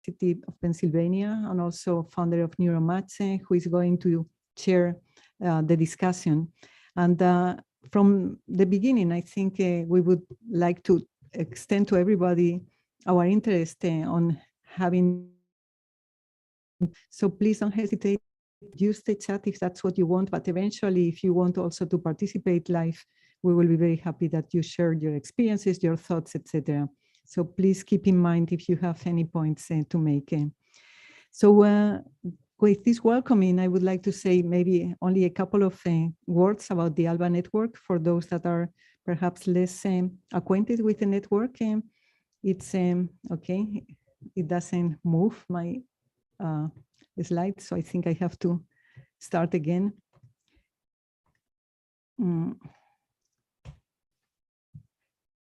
University of Pennsylvania and also founder of Neuromatch, who is going to chair the discussion. And from the beginning, I think we would like to extend to everybody our interest on having. So please don't hesitate. Use the chat if that's what you want, but eventually, if you want also to participate live, we will be very happy that you share your experiences, your thoughts, etc. So please keep in mind if you have any points to make. So with this welcoming, I would like to say maybe only a couple of words about the ALBA network for those that are perhaps less acquainted with the network. It's okay, it doesn't move my slide, so I think I have to start again.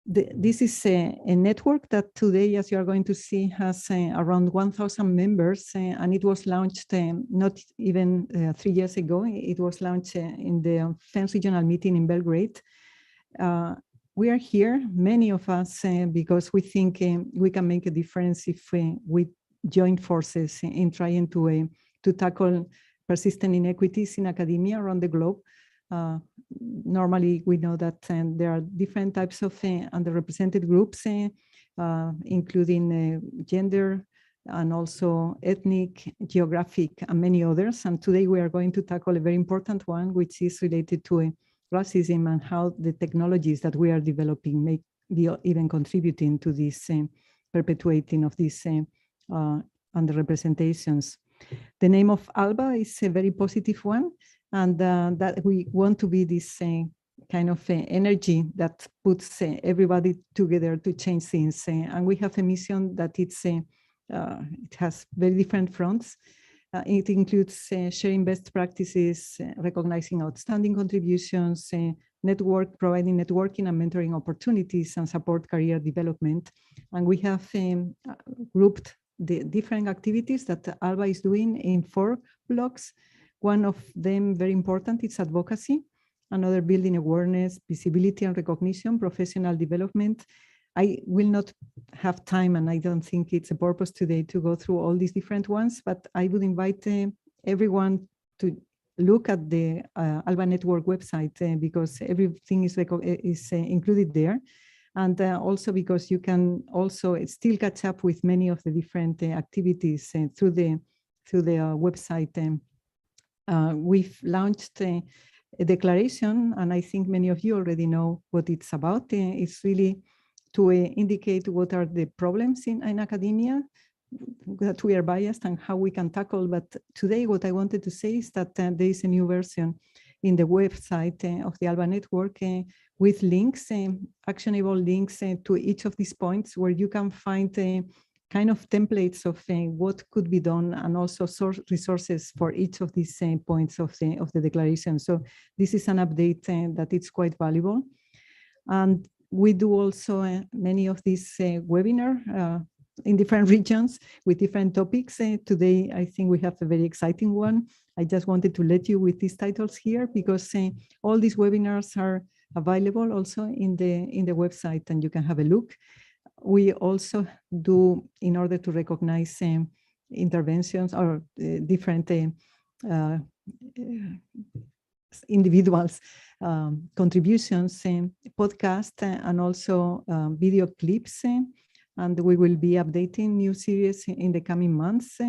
This is a network that today, as you are going to see, has around 1,000 members, and it was launched not even 3 years ago. It was launched in the FENS regional meeting in Belgrade. We are here, many of us, because we think we can make a difference if we join forces in trying to tackle persistent inequities in academia around the globe. Normally, we know that there are different types of underrepresented groups, including gender and also ethnic, geographic, and many others. And today we are going to tackle a very important one, which is related to racism and how the technologies that we are developing may be even contributing to this perpetuating of these underrepresentations. The name of ALBA is a very positive one, and that we want to be this kind of energy that puts everybody together to change things. And we have a mission that it has very different fronts. It includes sharing best practices, recognizing outstanding contributions, providing networking and mentoring opportunities, and support career development. And we have grouped the different activities that ALBA is doing in 4 blocks. One of them, very important, is advocacy. Another, building awareness, visibility and recognition, professional development. I will not have time, and I don't think it's a purpose today to go through all these different ones, but I would invite everyone to look at the ALBA Network website because everything is included there. And also because you can also still catch up with many of the different activities through the website. We've launched a declaration, and I think many of you already know what it's about. It's really to indicate what are the problems in academia, that we are biased and how we can tackle. But today what I wanted to say is that there is a new version in the website of the ALBA Network with links, actionable links to each of these points, where you can find kind of templates of what could be done, and also source resources for each of these points of the declaration. So this is an update that it's quite valuable. And we do also many of these webinars in different regions with different topics. Today, I think we have a very exciting one. I just wanted to let you with these titles here because all these webinars are available also in the website, and you can have a look. We also do, in order to recognize interventions or different individuals' contributions, podcast, and also video clips. And we will be updating new series in the coming months.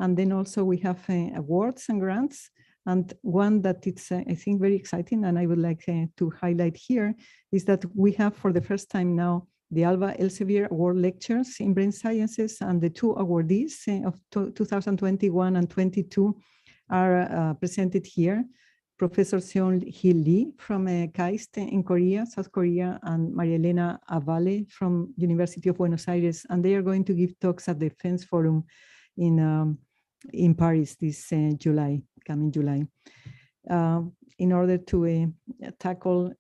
And then also we have awards and grants. And one that it's, I think, very exciting, and I would like to highlight here, is that we have for the first time now the ALBA Elsevier Award Lectures in Brain Sciences, and the 2 awardees of 2021 and 22 are presented here. Professor Seon-Hee Lee from KAIST in Korea, South Korea, and Maria Elena Avale from University of Buenos Aires, and they are going to give talks at the FENS Forum in Paris this coming July. In order to tackle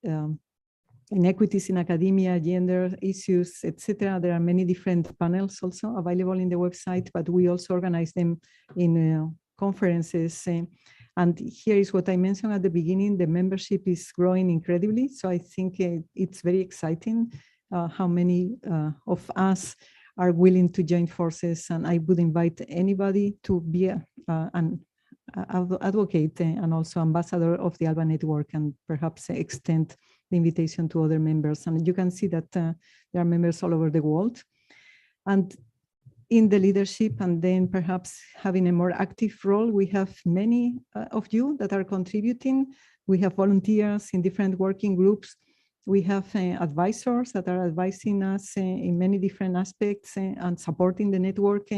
inequities in academia, gender issues, etc. There are many different panels also available in the website, but we also organize them in conferences. And here is what I mentioned at the beginning, the membership is growing incredibly. So I think it's very exciting how many of us are willing to join forces. And I would invite anybody to be an advocate and also ambassador of the ALBA network, and perhaps extend the invitation to other members. And you can see that there are members all over the world. And in the leadership, and then perhaps having a more active role, we have many of you that are contributing. We have volunteers in different working groups. We have advisors that are advising us in many different aspects and supporting the network,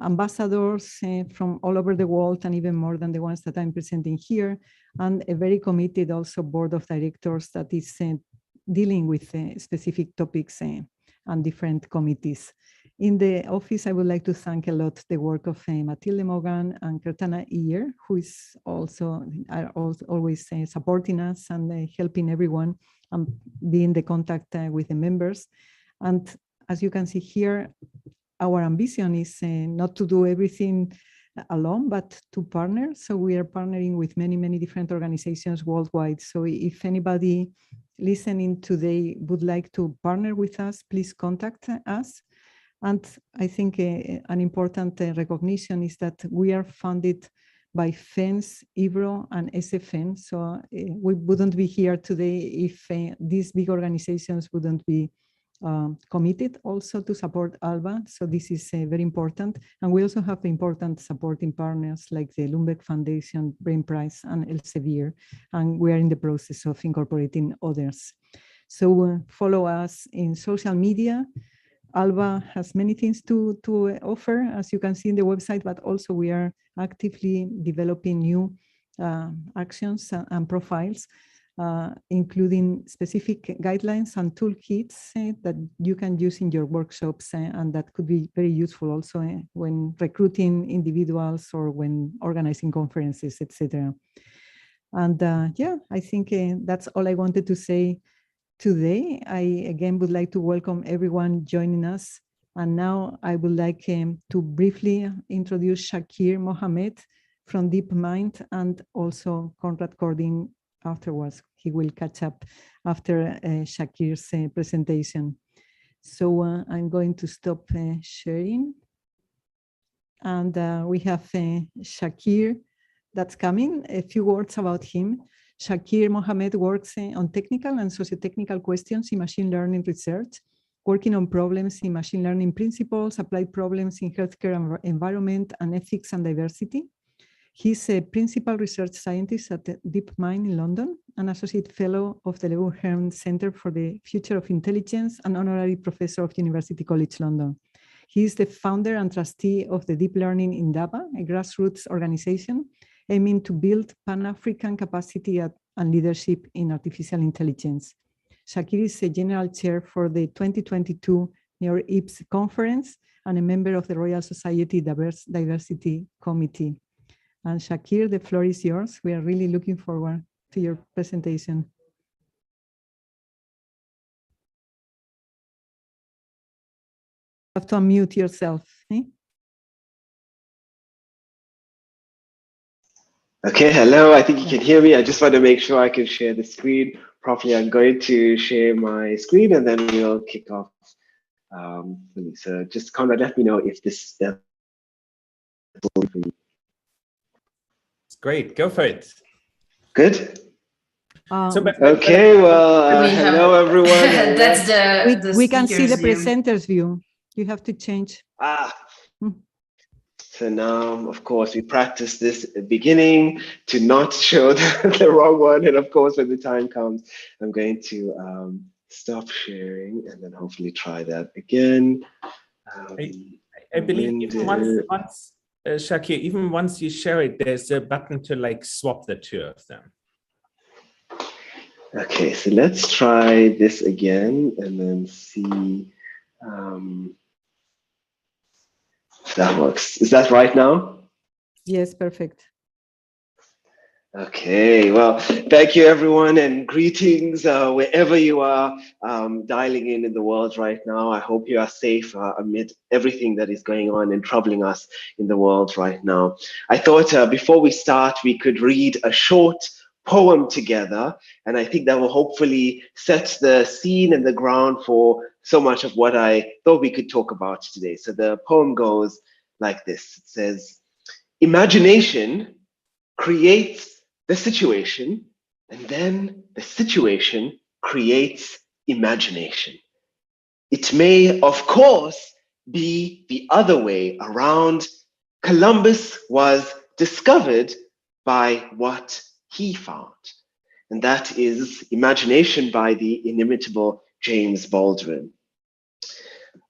ambassadors from all over the world, and even more than the ones that I'm presenting here, and a very committed also board of directors that is dealing with specific topics and different committees. In the office, I would like to thank a lot the work of Matilde Morgan and Kertana Iyer, who is also always supporting us and helping everyone and being the contact with the members. And as you can see here, our ambition is not to do everything alone, but to partner. So we are partnering with many, many different organizations worldwide. So if anybody listening today would like to partner with us, please contact us. And I think an important recognition is that we are funded by FENS, IBRO, and SFN. So we wouldn't be here today if these big organizations wouldn't be committed also to support ALBA. So this is very important. And we also have important supporting partners like the Lundbeck Foundation, Brain Prize, and Elsevier. And we are in the process of incorporating others. So follow us in social media. ALBA has many things to offer, as you can see in the website, but also we are actively developing new actions and profiles, including specific guidelines and toolkits that you can use in your workshops, and that could be very useful also when recruiting individuals or when organizing conferences, etc. And yeah, I think that's all I wanted to say today. I again would like to welcome everyone joining us. And now I would like to briefly introduce Shakir Mohamed from DeepMind, and also Konrad Kording afterwards. He will catch up after Shakir's presentation. So I'm going to stop sharing. And we have Shakir that's coming. A few words about him. Shakir Mohamed works on technical and socio-technical questions in machine learning research, working on problems in machine learning principles, applied problems in healthcare environment, and ethics and diversity. He's a principal research scientist at DeepMind in London, an associate fellow of the Leo Hearn Center for the Future of Intelligence, and honorary professor of University College London. He is the founder and trustee of the Deep Learning Indaba, a grassroots organization aiming to build Pan-African capacity and leadership in artificial intelligence. Shakir is a general chair for the 2022 NeurIPS conference and a member of the Royal Society Diversity Committee. And Shakir, the floor is yours. We are really looking forward to your presentation. You have to unmute yourself. Eh? Okay, hello, I think you can hear me. I just want to make sure I can share the screen properly. I'm going to share my screen and then we'll kick off. So just Konrad, let me know if this is great, go for it. Good? Okay, well, hello everyone. That's we can see the presenter's view. You have to change. So now, of course, we practice this at the beginning to not show the wrong one. And of course, when the time comes, I'm going to stop sharing and then hopefully try that again. I believe even once Shakir, even once you share it, there's a button to like swap the two of them. Okay, so let's try this again and then see if that works. Is that right now? Yes, perfect. Okay, well, thank you everyone and greetings wherever you are dialing in the world right now. I hope you are safe amid everything that is going on and troubling us in the world right now. I thought before we start, we could read a short poem together, and I think that will hopefully set the scene and the ground for so much of what I thought we could talk about today. So the poem goes like this. It says, imagination creates the situation, and then the situation creates imagination. It may, of course, be the other way around. Columbus was discovered by what he found. And that is Imagination by the inimitable James Baldwin.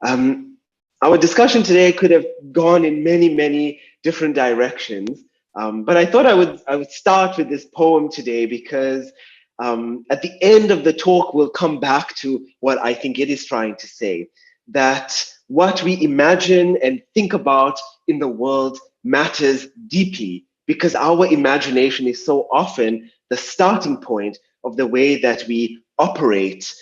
Our discussion today could have gone in many, many different directions, but I thought I would start with this poem today because at the end of the talk, we'll come back to what I think it is trying to say, that what we imagine and think about in the world matters deeply because our imagination is so often the starting point of the way that we operate,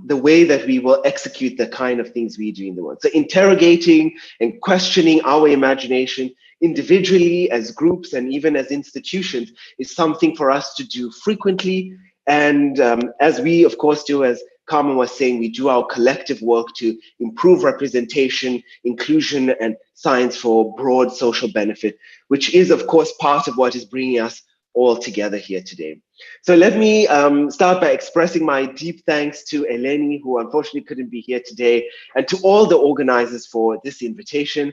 the way that we will execute the kind of things we do in the world. So interrogating and questioning our imagination individually, as groups, and even as institutions is something for us to do frequently. And as we, of course, do, as Carmen was saying, we do our collective work to improve representation, inclusion, and science for broad social benefit, which is, of course, part of what is bringing us all together here today. So let me start by expressing my deep thanks to Eleni, who unfortunately couldn't be here today, and to all the organizers for this invitation.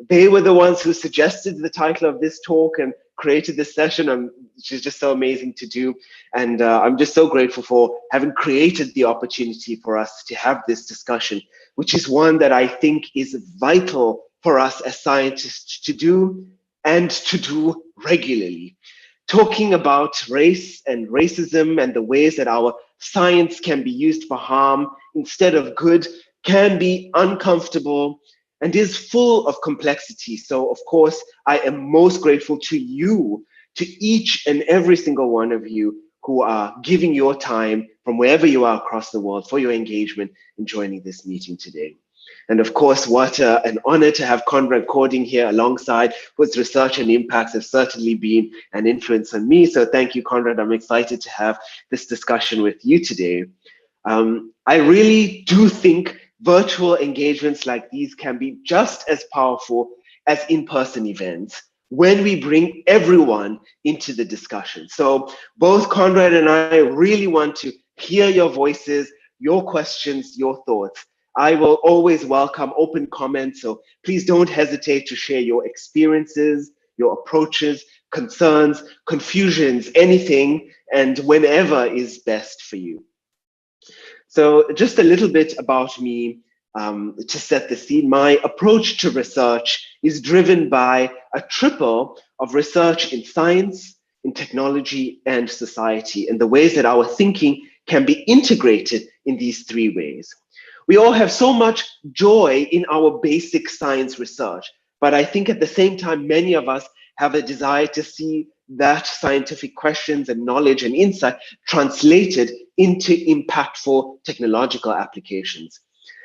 They were the ones who suggested the title of this talk and created this session, which is just so amazing to do. And I'm just so grateful for having created the opportunity for us to have this discussion, which is one that I think is vital for us as scientists to do and to do regularly. Talking about race and racism and the ways that our science can be used for harm instead of good can be uncomfortable and is full of complexity. So, of course, I am most grateful to you, to each and every single one of you who are giving your time from wherever you are across the world for your engagement in joining this meeting today. And of course, what an honor to have Konrad Kording here alongside, whose research and impacts have certainly been an influence on me. So thank you, Konrad. I'm excited to have this discussion with you today. I really do think virtual engagements like these can be just as powerful as in-person events when we bring everyone into the discussion. So both Konrad and I really want to hear your voices, your questions, your thoughts. I will always welcome open comments, so please don't hesitate to share your experiences, your approaches, concerns, confusions, anything, and whenever is best for you. So just a little bit about me to set the scene. My approach to research is driven by a triple of research in science, in technology, and society, and the ways that our thinking can be integrated in these three ways. We all have so much joy in our basic science research, but I think at the same time, many of us have a desire to see that scientific questions and knowledge and insight translated into impactful technological applications.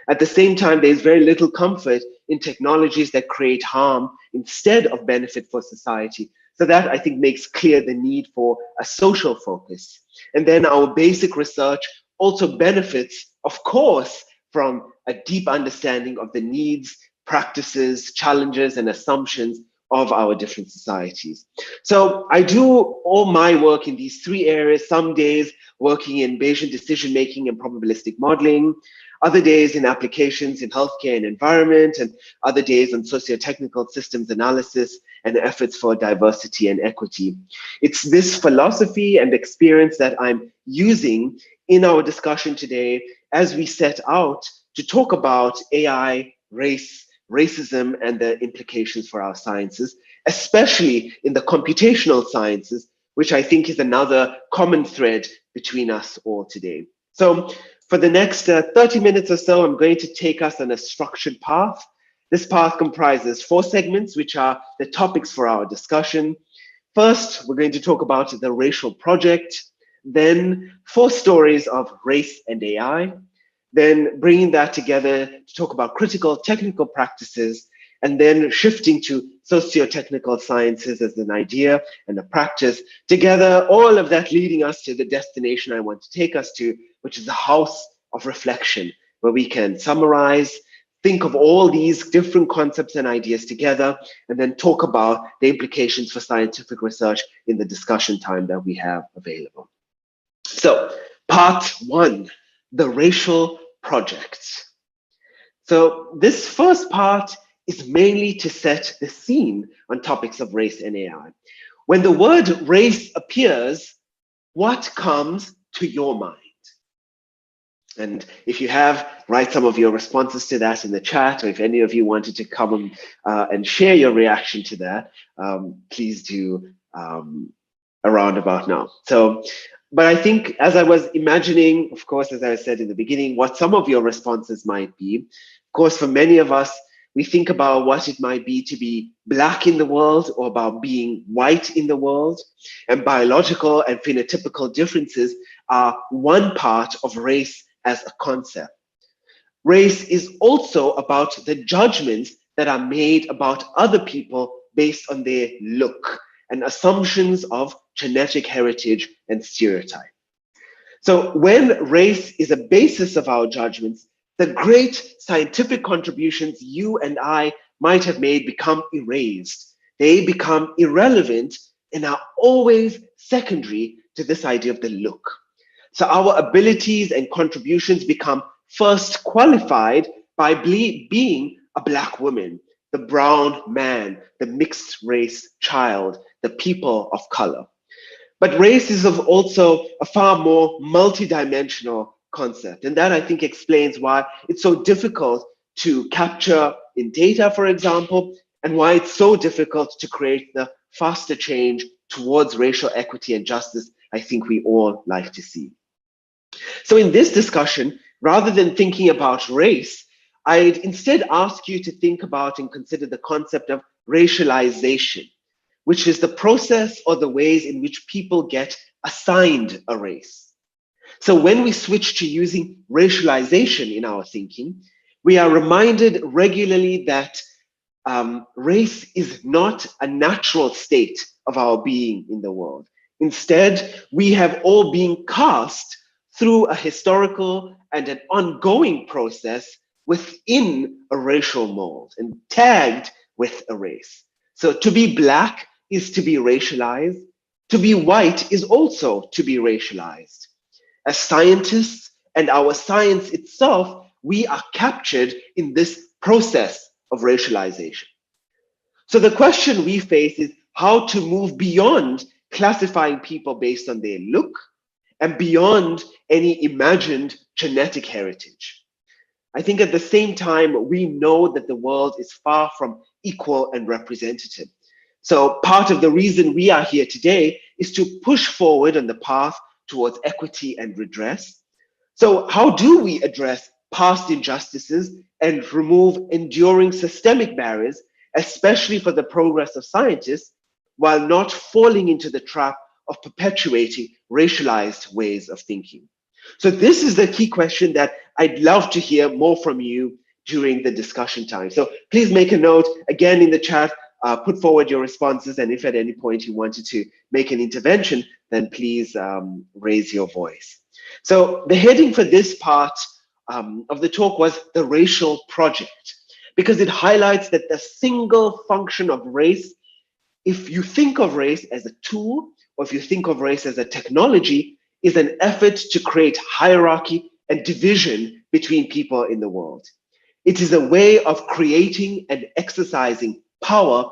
At the same time, there's very little comfort in technologies that create harm instead of benefit for society. So that, I think, makes clear the need for a social focus. And then our basic research also benefits, of course, from a deep understanding of the needs, practices, challenges, and assumptions of our different societies. So I do all my work in these three areas, some days working in Bayesian decision-making and probabilistic modeling, other days in applications in healthcare and environment, and other days on socio-technical systems analysis and efforts for diversity and equity. It's this philosophy and experience that I'm using in our discussion today as we set out to talk about AI, race, racism, and the implications for our sciences, especially in the computational sciences, which I think is another common thread between us all today. So for the next 30 minutes or so, I'm going to take us on a structured path. This path comprises 4 segments, which are the topics for our discussion. First, we're going to talk about the racial project, then 4 stories of race and AI, then bringing that together to talk about critical technical practices, and then shifting to socio-technical sciences as an idea and a practice. Together, all of that leading us to the destination I want to take us to, which is the house of reflection, where we can summarize, think of all these different concepts and ideas together, and then talk about the implications for scientific research in the discussion time that we have available. So, part one, the racial project. So this first part is mainly to set the scene on topics of race and AI. When the word race appears, what comes to your mind? And if you have, write some of your responses to that in the chat, or if any of you wanted to come and share your reaction to that, please do around about now. So, but I think as I was imagining, of course, as I said in the beginning, what some of your responses might be, of course, for many of us, we think about what it might be to be Black in the world or about being white in the world. And biological and phenotypical differences are one part of race as a concept. Race is also about the judgments that are made about other people based on their look and assumptions of genetic heritage and stereotype. So when race is a basis of our judgments, the great scientific contributions you and I might have made become erased. They become irrelevant and are always secondary to this idea of the look. So our abilities and contributions become first qualified by being a Black woman, the brown man, the mixed race child, the people of color. But race is also a far more multidimensional concept. And that, I think, explains why it's so difficult to capture in data, for example, and why it's so difficult to create the faster change towards racial equity and justice I think we all like to see. So in this discussion, rather than thinking about race, I'd instead ask you to think about and consider the concept of racialization, which is the process or the ways in which people get assigned a race. So when we switch to using racialization in our thinking, we are reminded regularly that race is not a natural state of our being in the world. Instead, we have all been cast through a historical and an ongoing process within a racial mold and tagged with a race. So to be Black is to be racialized. To be white is also to be racialized. As scientists and our science itself, we are captured in this process of racialization. So the question we face is how to move beyond classifying people based on their look and beyond any imagined genetic heritage. I think at the same time, we know that the world is far from equal and representative. So part of the reason we are here today is to push forward on the path towards equity and redress. So how do we address past injustices and remove enduring systemic barriers, especially for the progress of scientists, while not falling into the trap of perpetuating racialized ways of thinking? So this is the key question that I'd love to hear more from you during the discussion time. So please make a note again in the chat, put forward your responses, and if at any point you wanted to make an intervention, then please raise your voice. So the heading for this part of the talk was the racial project, because it highlights that the single function of race, if you think of race as a tool, or if you think of race as a technology, is an effort to create hierarchy and division between people in the world. It is a way of creating and exercising power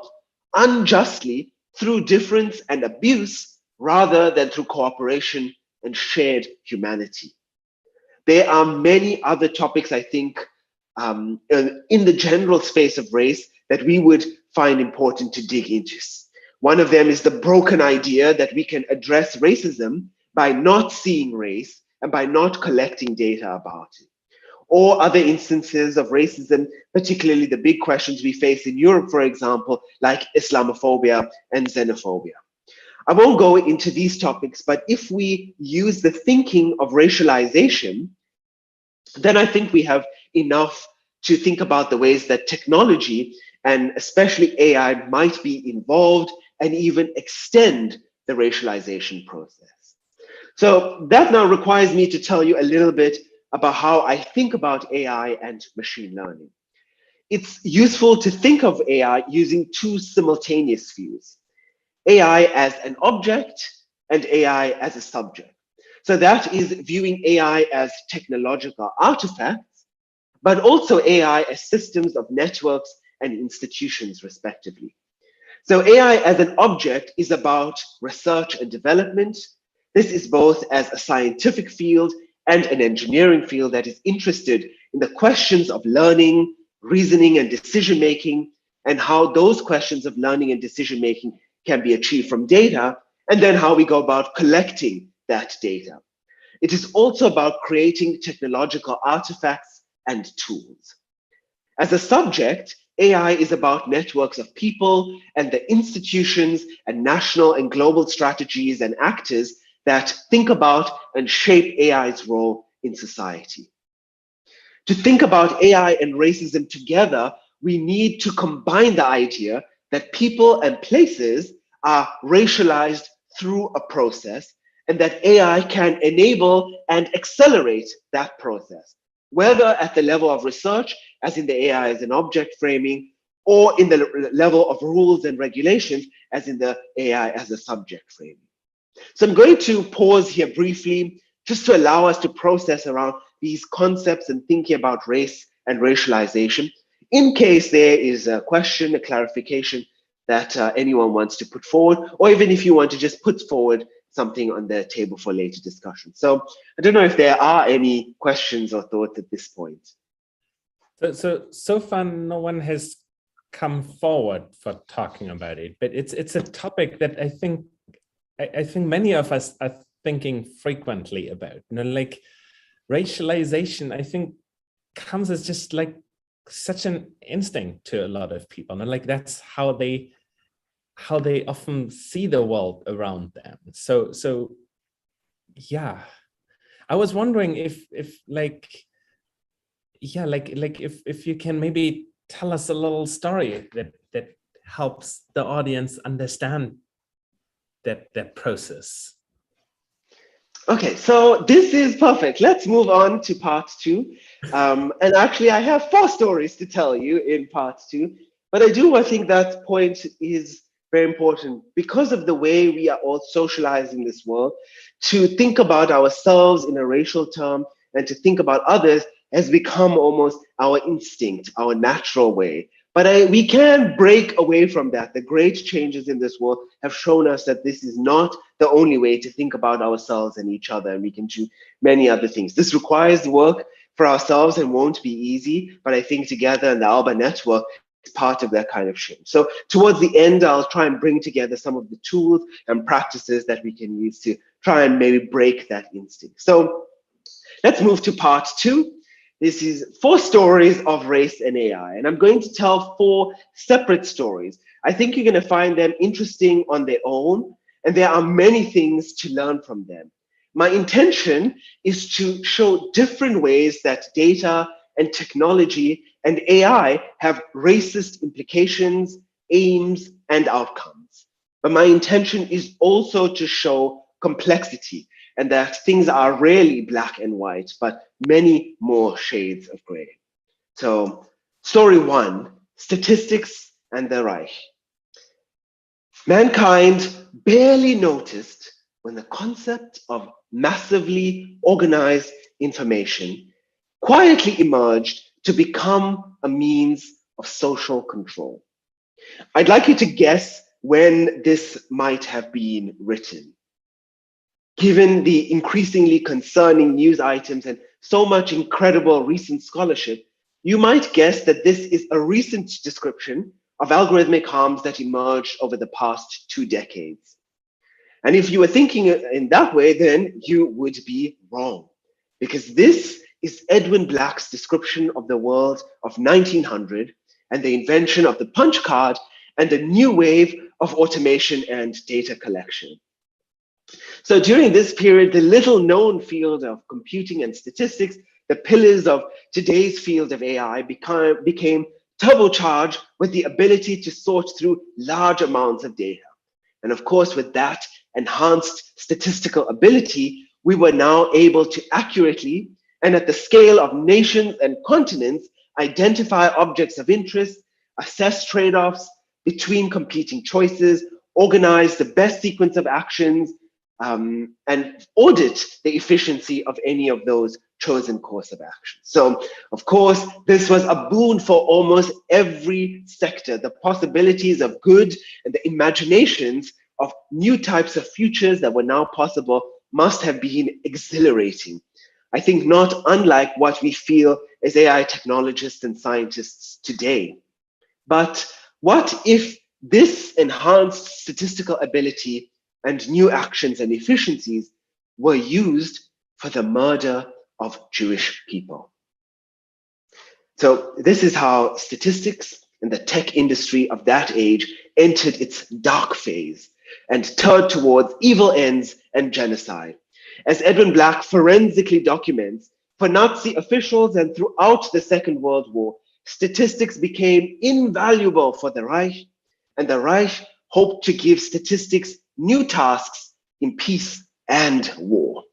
unjustly through difference and abuse, rather than through cooperation and shared humanity. There are many other topics, I think, in the general space of race that we would find important to dig into. One of them is the broken idea that we can address racism by not seeing race and by not collecting data about it. Or other instances of racism, particularly the big questions we face in Europe, for example, like Islamophobia and xenophobia. I won't go into these topics, but if we use the thinking of racialization, then I think we have enough to think about the ways that technology, and especially AI, might be involved and even extend the racialization process. So that now requires me to tell you a little bit about how I think about AI and machine learning. It's useful to think of AI using two simultaneous views: AI as an object and AI as a subject. So that is viewing AI as technological artifacts, but also AI as systems of networks and institutions, respectively. So AI as an object is about research and development. This is both as a scientific field and an engineering field that is interested in the questions of learning, reasoning, and decision-making, and how those questions of learning and decision-making can be achieved from data, and then how we go about collecting that data. It is also about creating technological artifacts and tools. As a subject, AI is about networks of people and the institutions and national and global strategies and actors that think about and shape AI's role in society. To think about AI and racism together, we need to combine the idea that people and places are racialized through a process, and that AI can enable and accelerate that process, whether at the level of research, as in the AI as an object framing, or in the level of rules and regulations, as in the AI as a subject framing. So I'm going to pause here briefly, just to allow us to process around these concepts and thinking about race and racialization, in case there is a question, a clarification that anyone wants to put forward, or even if you want to just put forward something on the table for later discussion. So I don't know if there are any questions or thoughts at this point. So far, no one has come forward for talking about it, but it's a topic that I think many of us are thinking frequently about. You know, like racialization, I think comes as just like such an instinct to a lot of people, and like that's how they often see the world around them. So yeah, I was wondering if you can maybe tell us a little story that helps the audience understand that process. Okay, so this is perfect. Let's move on to part two. And actually, I have 4 stories to tell you in part 2. But I do think that point is very important because of the way we are all socialized in this world. To think about ourselves in a racial term and to think about others has become almost our instinct, our natural way. But we can break away from that. The great changes in this world have shown us that this is not the only way to think about ourselves and each other, and we can do many other things. This requires work for ourselves and won't be easy, but I think together in the ALBA Network is part of that kind of change. So towards the end, I'll try and bring together some of the tools and practices that we can use to try and maybe break that instinct. So let's move to part 2. This is 4 stories of race and AI, and I'm going to tell 4 separate stories. I think you're going to find them interesting on their own, and there are many things to learn from them. My intention is to show different ways that data and technology and AI have racist implications, aims, and outcomes. But my intention is also to show complexity, and that things are rarely black and white, but many more shades of gray. So, story 1, statistics and the Reich. Mankind barely noticed when the concept of massively organized information quietly emerged to become a means of social control. I'd like you to guess when this might have been written. Given the increasingly concerning news items and so much incredible recent scholarship, you might guess that this is a recent description of algorithmic harms that emerged over the past 2 decades. And if you were thinking in that way, then you would be wrong, because this is Edwin Black's description of the world of 1900 and the invention of the punch card and the new wave of automation and data collection. So during this period, the little known field of computing and statistics, the pillars of today's field of AI, became turbocharged with the ability to sort through large amounts of data. And of course, with that enhanced statistical ability, we were now able to accurately and at the scale of nations and continents, identify objects of interest, assess trade-offs between competing choices, organize the best sequence of actions, and audit the efficiency of any of those chosen course of action. So, of course, this was a boon for almost every sector. The possibilities of good and the imaginations of new types of futures that were now possible must have been exhilarating. I think not unlike what we feel as AI technologists and scientists today. But what if this enhanced statistical ability and new actions and efficiencies were used for the murder of Jewish people? So this is how statistics and the tech industry of that age entered its dark phase and turned towards evil ends and genocide. As Edwin Black forensically documents, for Nazi officials and throughout the Second World War, statistics became invaluable for the Reich, and the Reich hoped to give statistics new tasks in peace and war.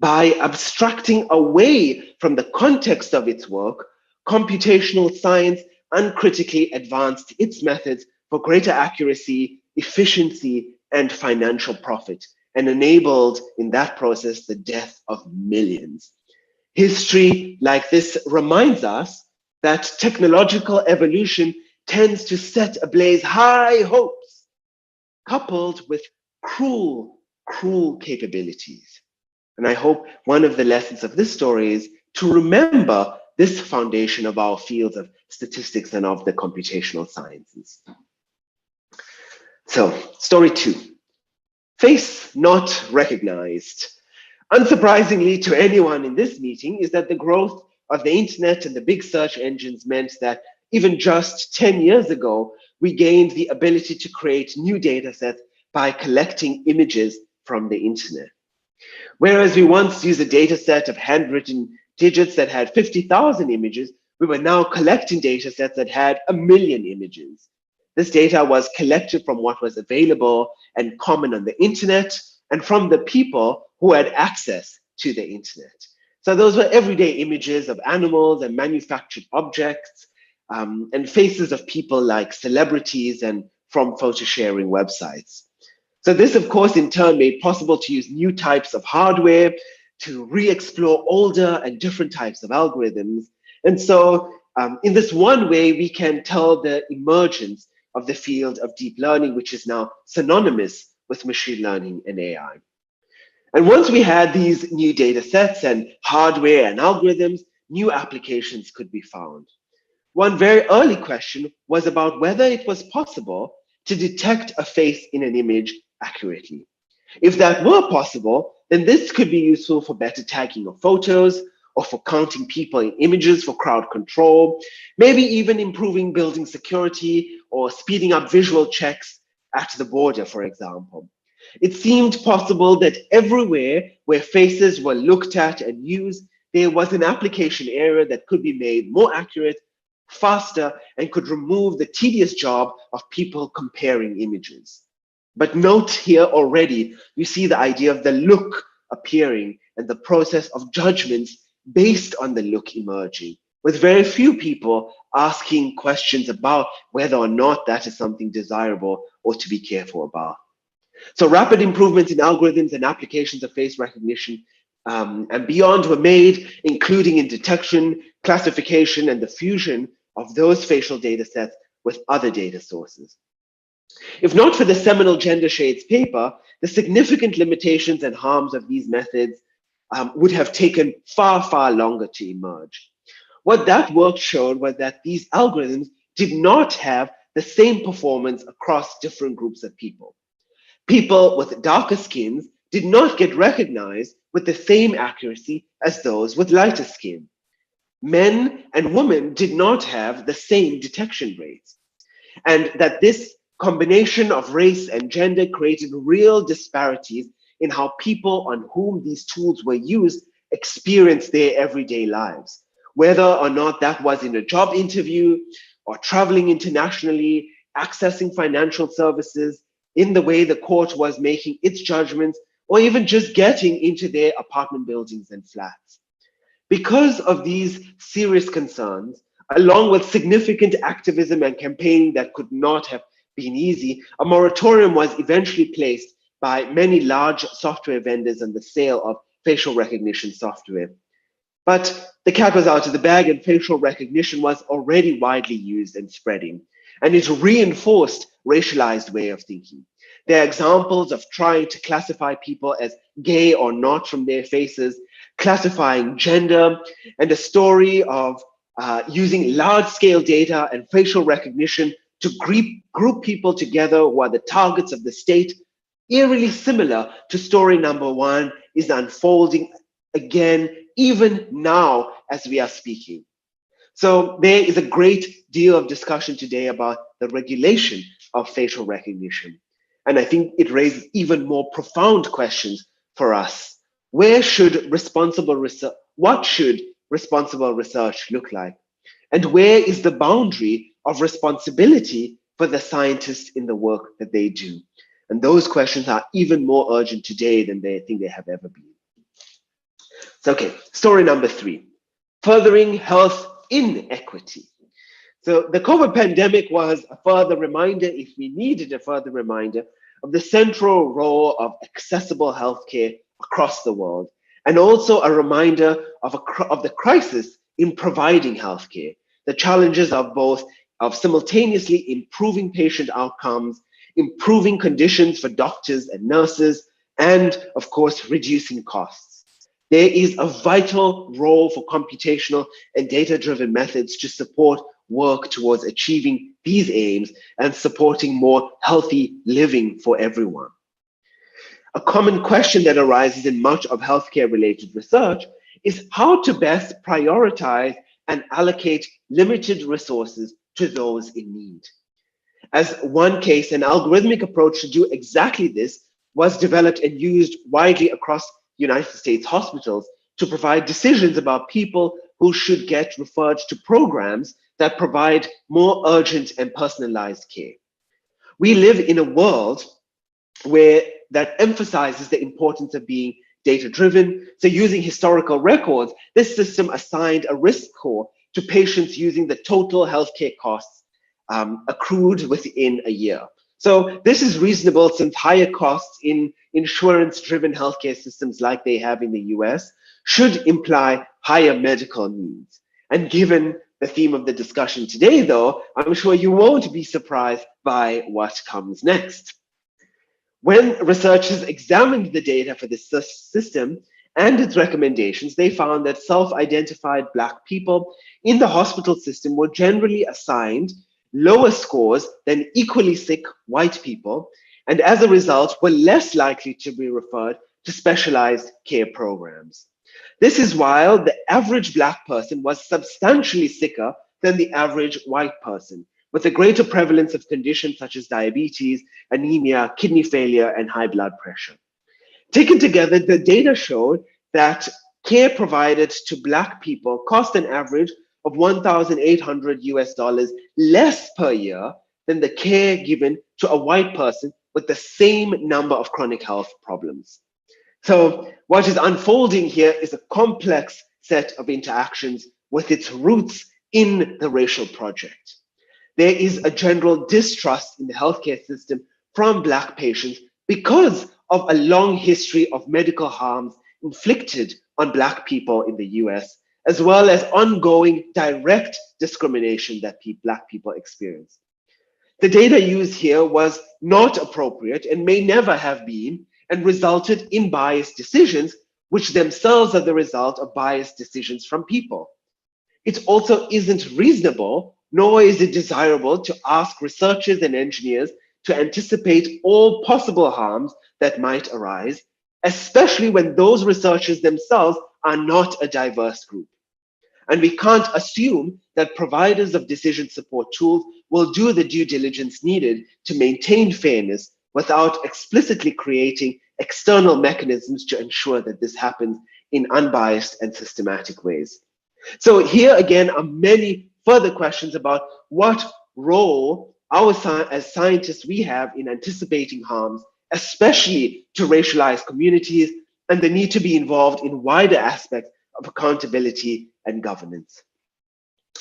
By abstracting away from the context of its work, computational science uncritically advanced its methods for greater accuracy, efficiency, and financial profit, and enabled in that process the death of millions. History like this reminds us that technological evolution tends to set ablaze high hopes, coupled with cruel capabilities. And I hope one of the lessons of this story is to remember this foundation of our fields of statistics and of the computational sciences. So, story 2, face not recognized. Unsurprisingly to anyone in this meeting is that the growth of the internet and the big search engines meant that even just 10 years ago, we gained the ability to create new data sets by collecting images from the internet. Whereas we once used a data set of handwritten digits that had 50,000 images, we were now collecting data sets that had 1 million images. This data was collected from what was available and common on the internet and from the people who had access to the internet. So those were everyday images of animals and manufactured objects, and faces of people like celebrities and from photo sharing websites. So this, of course, in turn made possible to use new types of hardware to re-explore older and different types of algorithms. And so in this one way, we can tell the emergence of the field of deep learning, which is now synonymous with machine learning and AI. And once we had these new data sets and hardware and algorithms, new applications could be found. One very early question was about whether it was possible to detect a face in an image accurately. If that were possible, then this could be useful for better tagging of photos or for counting people in images for crowd control, maybe even improving building security or speeding up visual checks at the border, for example. It seemed possible that everywhere where faces were looked at and used, there was an application area that could be made more accurate, faster, and could remove the tedious job of people comparing images. But note here already, you see the idea of the look appearing and the process of judgments based on the look emerging, with very few people asking questions about whether or not that is something desirable or to be careful about. So rapid improvements in algorithms and applications of face recognition and beyond were made, including in detection, classification, and the fusion of those facial data sets with other data sources. If not for the seminal Gender Shades paper, the significant limitations and harms of these methods would have taken far, far longer to emerge. What that work showed was that these algorithms did not have the same performance across different groups of people. People with darker skins did not get recognized with the same accuracy as those with lighter skin. Men and women did not have the same detection rates. And that this combination of race and gender created real disparities in how people on whom these tools were used experienced their everyday lives. Whether or not that was in a job interview or traveling internationally, accessing financial services, in the way the court was making its judgments, or even just getting into their apartment buildings and flats. Because of these serious concerns, along with significant activism and campaigning that could not have been easy, a moratorium was eventually placed by many large software vendors on the sale of facial recognition software. But the cat was out of the bag, and facial recognition was already widely used and spreading, and it reinforced racialized way of thinking. There are examples of trying to classify people as gay or not from their faces, classifying gender, and a story of using large-scale data and facial recognition to group people together who are the targets of the state, eerily similar to story number one, is unfolding again, even now as we are speaking. So there is a great deal of discussion today about the regulation of facial recognition. And I think it raises even more profound questions for us. Where should responsible research, what should responsible research look like? And where is the boundary of responsibility for the scientists in the work that they do? And those questions are even more urgent today than they think they have ever been. So, okay, story number three, furthering health inequity. So the COVID pandemic was a further reminder, if we needed a further reminder, of the central role of accessible healthcare across the world, and also a reminder of the crisis in providing healthcare, the challenges of both of simultaneously improving patient outcomes, improving conditions for doctors and nurses, and of course, reducing costs. There is a vital role for computational and data-driven methods to support work towards achieving these aims and supporting more healthy living for everyone. A common question that arises in much of healthcare-related research is how to best prioritize and allocate limited resources to those in need. As one case, an algorithmic approach to do exactly this was developed and used widely across United States hospitals to provide decisions about people who should get referred to programs that provide more urgent and personalized care. We live in a world where that emphasizes the importance of being data-driven. So using historical records, this system assigned a risk score to patients using the total healthcare costs accrued within a year. So this is reasonable since higher costs in insurance-driven healthcare systems like they have in the US should imply higher medical needs. And given the theme of the discussion today, though, I'm sure you won't be surprised by what comes next. When researchers examined the data for this system and its recommendations, they found that self-identified Black people in the hospital system were generally assigned lower scores than equally sick white people, and as a result were less likely to be referred to specialized care programs. This is while the average Black person was substantially sicker than the average white person, with a greater prevalence of conditions such as diabetes, anemia, kidney failure, and high blood pressure. Taken together, the data showed that care provided to Black people cost an average of $1,800 less per year than the care given to a white person with the same number of chronic health problems. So what is unfolding here is a complex set of interactions with its roots in the racial project. There is a general distrust in the healthcare system from Black patients because of a long history of medical harms inflicted on Black people in the US, as well as ongoing direct discrimination that Black people experience. The data used here was not appropriate and may never have been, and resulted in biased decisions, which themselves are the result of biased decisions from people. It also isn't reasonable, nor is it desirable to ask researchers and engineers to anticipate all possible harms that might arise, especially when those researchers themselves are not a diverse group. And we can't assume that providers of decision support tools will do the due diligence needed to maintain fairness without explicitly creating external mechanisms to ensure that this happens in unbiased and systematic ways. So here again are many further questions about what role as scientists we have in anticipating harms, especially to racialized communities, and the need to be involved in wider aspects of accountability and governance.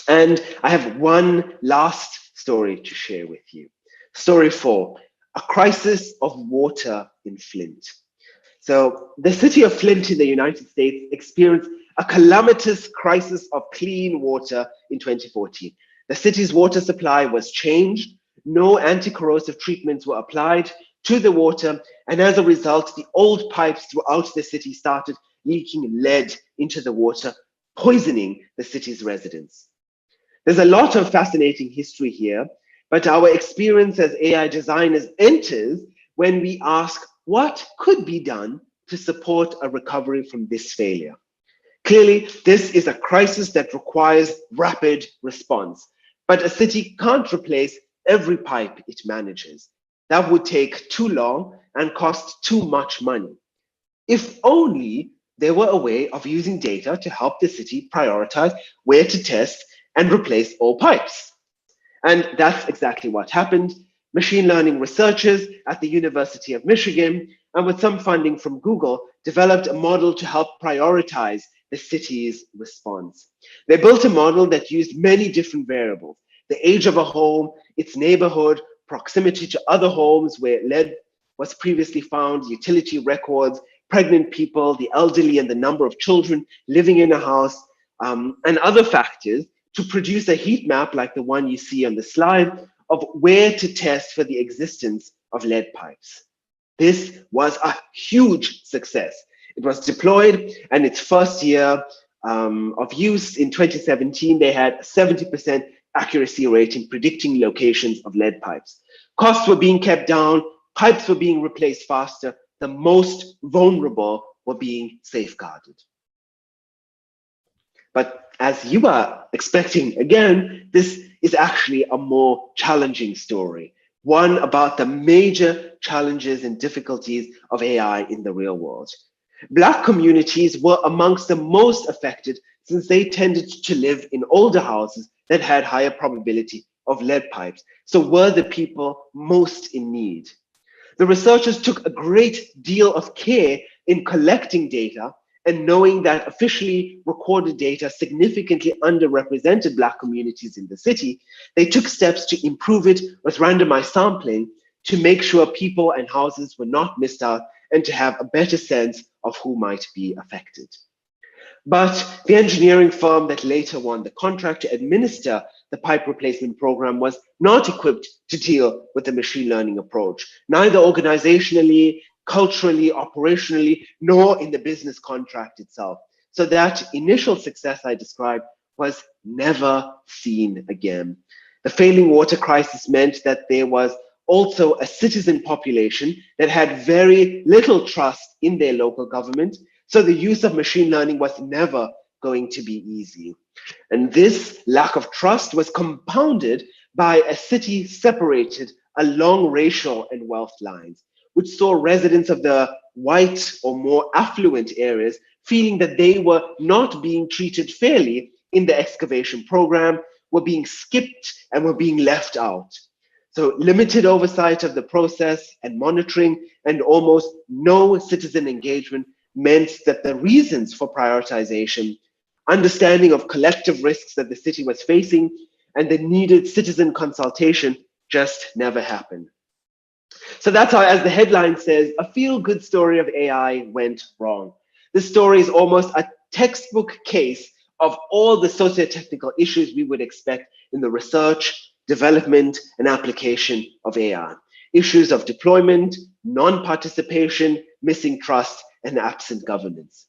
And I have one last story to share with you. Story 4, a crisis of water in Flint. So the city of Flint in the United States experienced a calamitous crisis of clean water in 2014. The city's water supply was changed, no anti-corrosive treatments were applied to the water, and as a result, the old pipes throughout the city started leaking lead into the water, poisoning the city's residents. There's a lot of fascinating history here, but our experience as AI designers enters when we ask what could be done to support a recovery from this failure. Clearly, this is a crisis that requires rapid response, but a city can't replace every pipe it manages. That would take too long and cost too much money. If only there were a way of using data to help the city prioritize where to test and replace all pipes. And that's exactly what happened. Machine learning researchers at the University of Michigan, and with some funding from Google, developed a model to help prioritize the city's response. They built a model that used many different variables: the age of a home, its neighborhood, proximity to other homes where lead was previously found, utility records, pregnant people, the elderly, and the number of children living in a house, and other factors, to produce a heat map like the one you see on the slide of where to test for the existence of lead pipes. This was a huge success. It was deployed, and its first year of use in 2017, they had a 70% accuracy rate in predicting locations of lead pipes. Costs were being kept down, pipes were being replaced faster, the most vulnerable were being safeguarded. But as you are expecting, again, this is actually a more challenging story, one about the major challenges and difficulties of AI in the real world. Black communities were amongst the most affected since they tended to live in older houses that had higher probability of lead pipes, so were the people most in need. The researchers took a great deal of care in collecting data, and knowing that officially recorded data significantly underrepresented Black communities in the city, they took steps to improve it with randomized sampling to make sure people and houses were not missed out and to have a better sense of who might be affected. But the engineering firm that later won the contract to administer the pipe replacement program was not equipped to deal with the machine learning approach, neither organizationally, culturally, operationally, nor in the business contract itself. So that initial success I described was never seen again. The failing water crisis meant that there was also a citizen population that had very little trust in their local government, so the use of machine learning was never going to be easy. And this lack of trust was compounded by a city separated along racial and wealth lines, which saw residents of the white or more affluent areas feeling that they were not being treated fairly in the excavation program, were being skipped, and were being left out. So limited oversight of the process and monitoring and almost no citizen engagement meant that the reasons for prioritization, understanding of collective risks that the city was facing, and the needed citizen consultation just never happened. So that's how, as the headline says, a feel-good story of AI went wrong. This story is almost a textbook case of all the socio-technical issues we would expect in the research, development, and application of AI. Issues of deployment, non-participation, missing trust, and absent governance.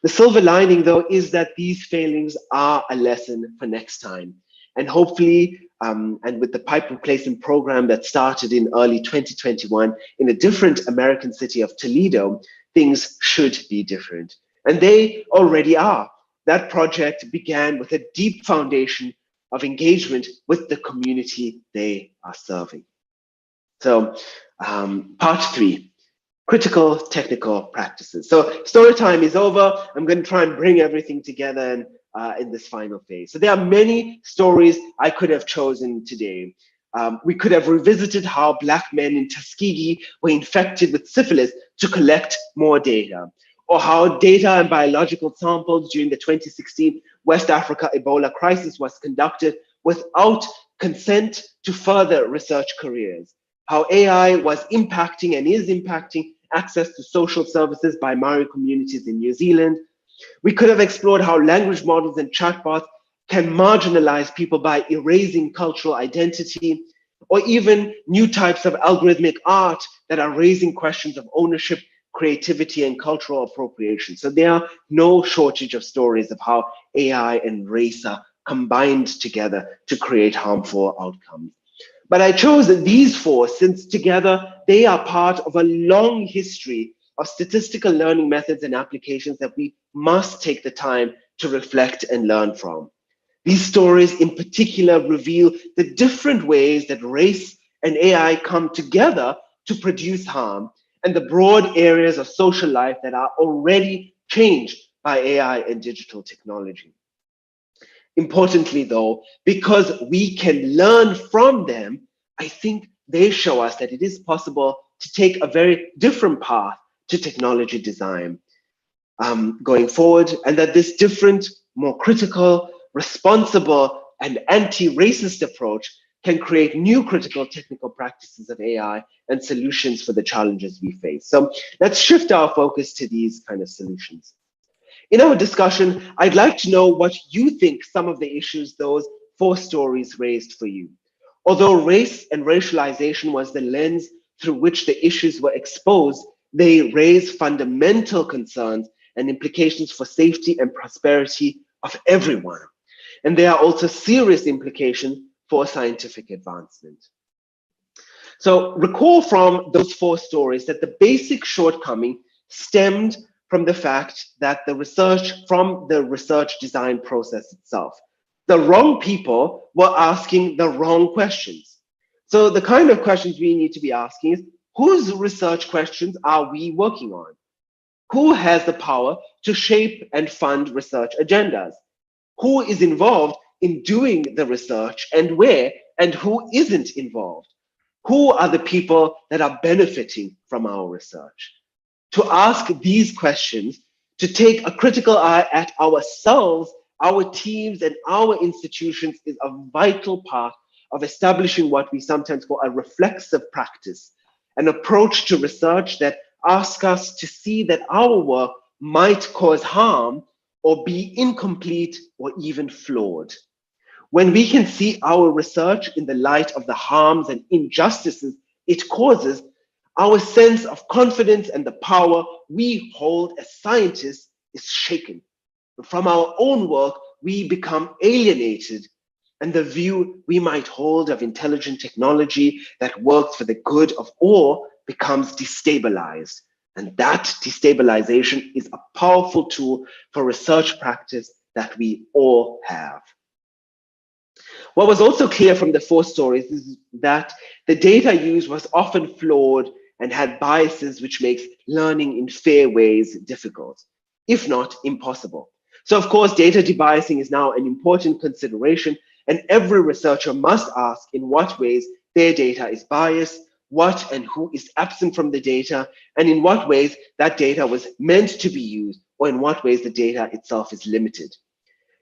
The silver lining, though, is that these failings are a lesson for next time. And hopefully, and with the pipe replacement program that started in early 2021 in a different American city of Toledo, things should be different. And they already are. That project began with a deep foundation of engagement with the community they are serving. So part 3, critical technical practices. So story time is over. I'm going to try and bring everything together in this final phase. So there are many stories I could have chosen today. We could have revisited how Black men in Tuskegee were infected with syphilis to collect more data, or how data and biological samples during the 2016 West Africa Ebola crisis was conducted without consent to further research careers, how AI was impacting and is impacting access to social services by Maori communities in New Zealand. We could have explored how language models and chatbots can marginalize people by erasing cultural identity, or even new types of algorithmic art that are raising questions of ownership, creativity, and cultural appropriation. So there are no shortage of stories of how AI and race are combined together to create harmful outcomes. But I chose these four since together they are part of a long history of statistical learning methods and applications that we must take the time to reflect and learn from. These stories in particular reveal the different ways that race and AI come together to produce harm, and the broad areas of social life that are already changed by AI and digital technology. Importantly, though, because we can learn from them, I think they show us that it is possible to take a very different path to technology design going forward, and that this different, more critical, responsible, and anti-racist approach can create new critical technical practices of AI and solutions for the challenges we face. So let's shift our focus to these kind of solutions. In our discussion, I'd like to know what you think some of the issues those four stories raised for you. Although race and racialization was the lens through which the issues were exposed, they raise fundamental concerns and implications for safety and prosperity of everyone. And there are also serious implications for scientific advancement. So recall from those four stories that the basic shortcoming stemmed from the fact that the research design process itself. The wrong people were asking the wrong questions. So the kind of questions we need to be asking is, whose research questions are we working on? Who has the power to shape and fund research agendas? Who is involved in doing the research and where, and who isn't involved? Who are the people that are benefiting from our research? To ask these questions, to take a critical eye at ourselves, our teams, and our institutions is a vital part of establishing what we sometimes call a reflexive practice, an approach to research that asks us to see that our work might cause harm or be incomplete or even flawed. When we can see our research in the light of the harms and injustices it causes, our sense of confidence and the power we hold as scientists is shaken. From our own work, we become alienated, and the view we might hold of intelligent technology that works for the good of all becomes destabilized. And that destabilization is a powerful tool for research practice that we all have. What was also clear from the four stories is that the data used was often flawed and had biases, which makes learning in fair ways difficult, if not impossible. So of course, data debiasing is now an important consideration, and every researcher must ask in what ways their data is biased, what and who is absent from the data, and in what ways that data was meant to be used, or in what ways the data itself is limited.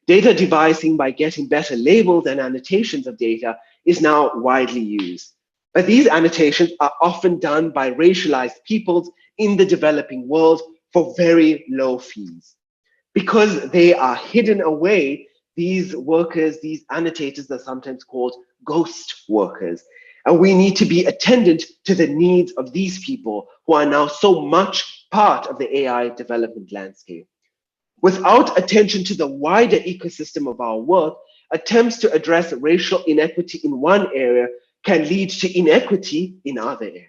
Data debiasing by getting better labels and annotations of data is now widely used. But these annotations are often done by racialized peoples in the developing world for very low fees. Because they are hidden away, these workers, these annotators are sometimes called ghost workers. And we need to be attendant to the needs of these people who are now so much part of the AI development landscape. Without attention to the wider ecosystem of our work, attempts to address racial inequity in one area can lead to inequity in other areas.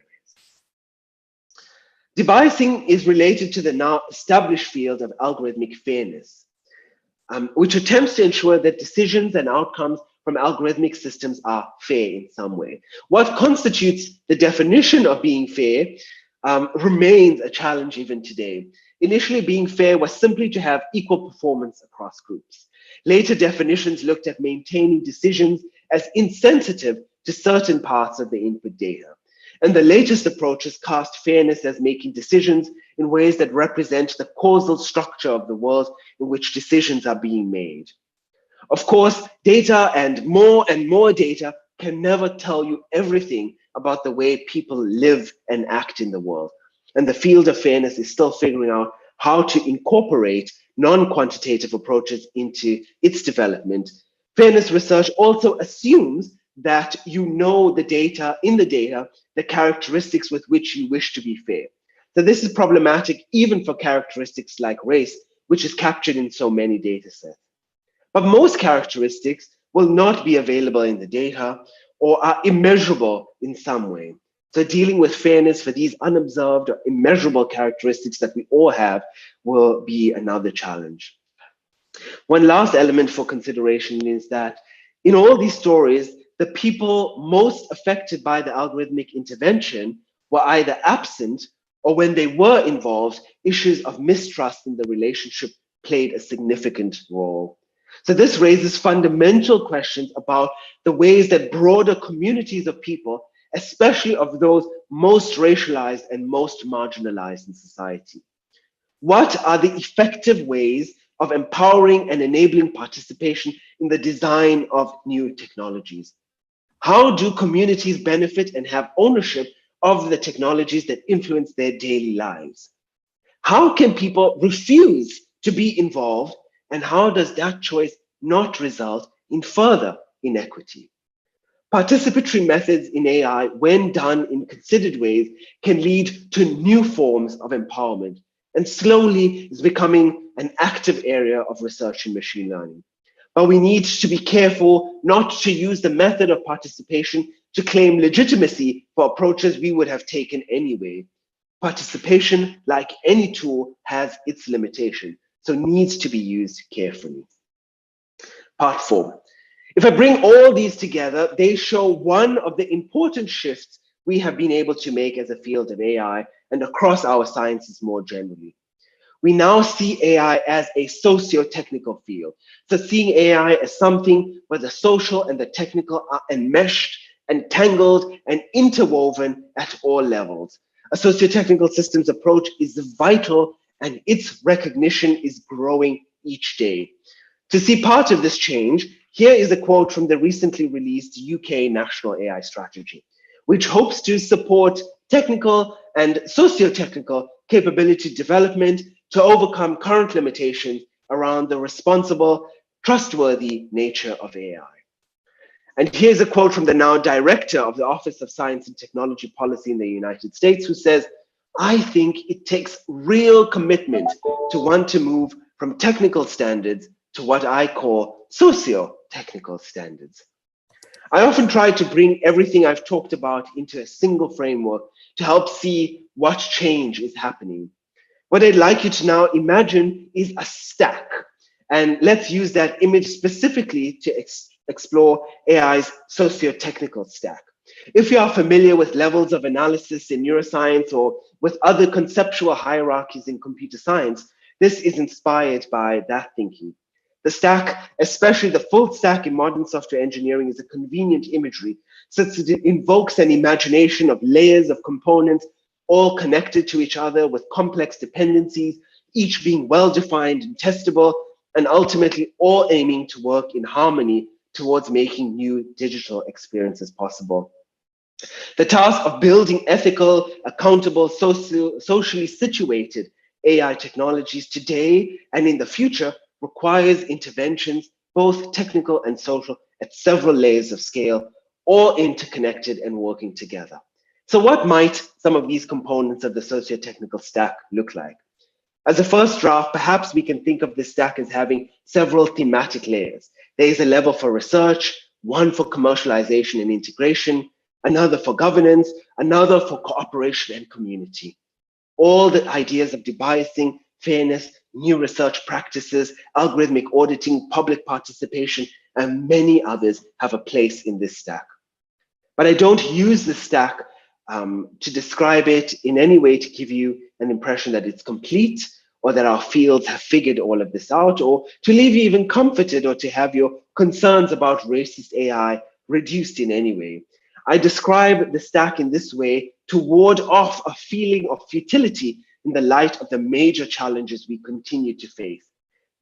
Debiasing is related to the now established field of algorithmic fairness, which attempts to ensure that decisions and outcomes from algorithmic systems are fair in some way. What constitutes the definition of being fair remains a challenge even today. Initially, being fair was simply to have equal performance across groups. Later definitions looked at maintaining decisions as insensitive to certain parts of the input data. And the latest approaches cast fairness as making decisions in ways that represent the causal structure of the world in which decisions are being made. Of course, data and more data can never tell you everything about the way people live and act in the world. And the field of fairness is still figuring out how to incorporate non-quantitative approaches into its development. Fairness research also assumes that you know the data, the characteristics with which you wish to be fair. So this is problematic even for characteristics like race, which is captured in so many data sets. But most characteristics will not be available in the data or are immeasurable in some way. So dealing with fairness for these unobserved or immeasurable characteristics that we all have will be another challenge. One last element for consideration is that in all these stories, the people most affected by the algorithmic intervention were either absent, or when they were involved, issues of mistrust in the relationship played a significant role. So this raises fundamental questions about the ways that broader communities of people, especially of those most racialized and most marginalized in society, what are the effective ways of empowering and enabling participation in the design of new technologies? How do communities benefit and have ownership of the technologies that influence their daily lives? How can people refuse to be involved, and how does that choice not result in further inequity? Participatory methods in AI, when done in considered ways, can lead to new forms of empowerment, and slowly is becoming an active area of research in machine learning. But we need to be careful not to use the method of participation to claim legitimacy for approaches we would have taken anyway. Participation, like any tool, has its limitation, so needs to be used carefully. Part 4. If I bring all these together, they show one of the important shifts we have been able to make as a field of AI and across our sciences more generally. We now see AI as a socio-technical field. So seeing AI as something where the social and the technical are enmeshed, entangled, and interwoven at all levels. A socio-technical systems approach is vital, and its recognition is growing each day. To see part of this change, here is a quote from the recently released UK National AI Strategy, which hopes to support technical and socio-technical capability development to overcome current limitations around the responsible, trustworthy nature of AI. And here's a quote from the now director of the Office of Science and Technology Policy in the United States, who says, "I think it takes real commitment to want to move from technical standards to what I call socio-technical standards." I often try to bring everything I've talked about into a single framework to help see what change is happening. What I'd like you to now imagine is a stack. And let's use that image specifically to explore AI's socio-technical stack. If you are familiar with levels of analysis in neuroscience or with other conceptual hierarchies in computer science, this is inspired by that thinking. The stack, especially the full stack in modern software engineering, is a convenient imagery since it invokes an imagination of layers of components all connected to each other with complex dependencies, each being well-defined and testable, and ultimately all aiming to work in harmony towards making new digital experiences possible. The task of building ethical, accountable, socially situated AI technologies today and in the future requires interventions, both technical and social, at several layers of scale, all interconnected and working together. So what might some of these components of the socio-technical stack look like? As a first draft, perhaps we can think of this stack as having several thematic layers. There is a level for research, one for commercialization and integration, another for governance, another for cooperation and community. All the ideas of debiasing, fairness, new research practices, algorithmic auditing, public participation, and many others have a place in this stack. But I don't use the stack to describe it in any way to give you an impression that it's complete or that our fields have figured all of this out, or to leave you even comforted or to have your concerns about racist AI reduced in any way. I describe the stack in this way to ward off a feeling of futility in the light of the major challenges we continue to face.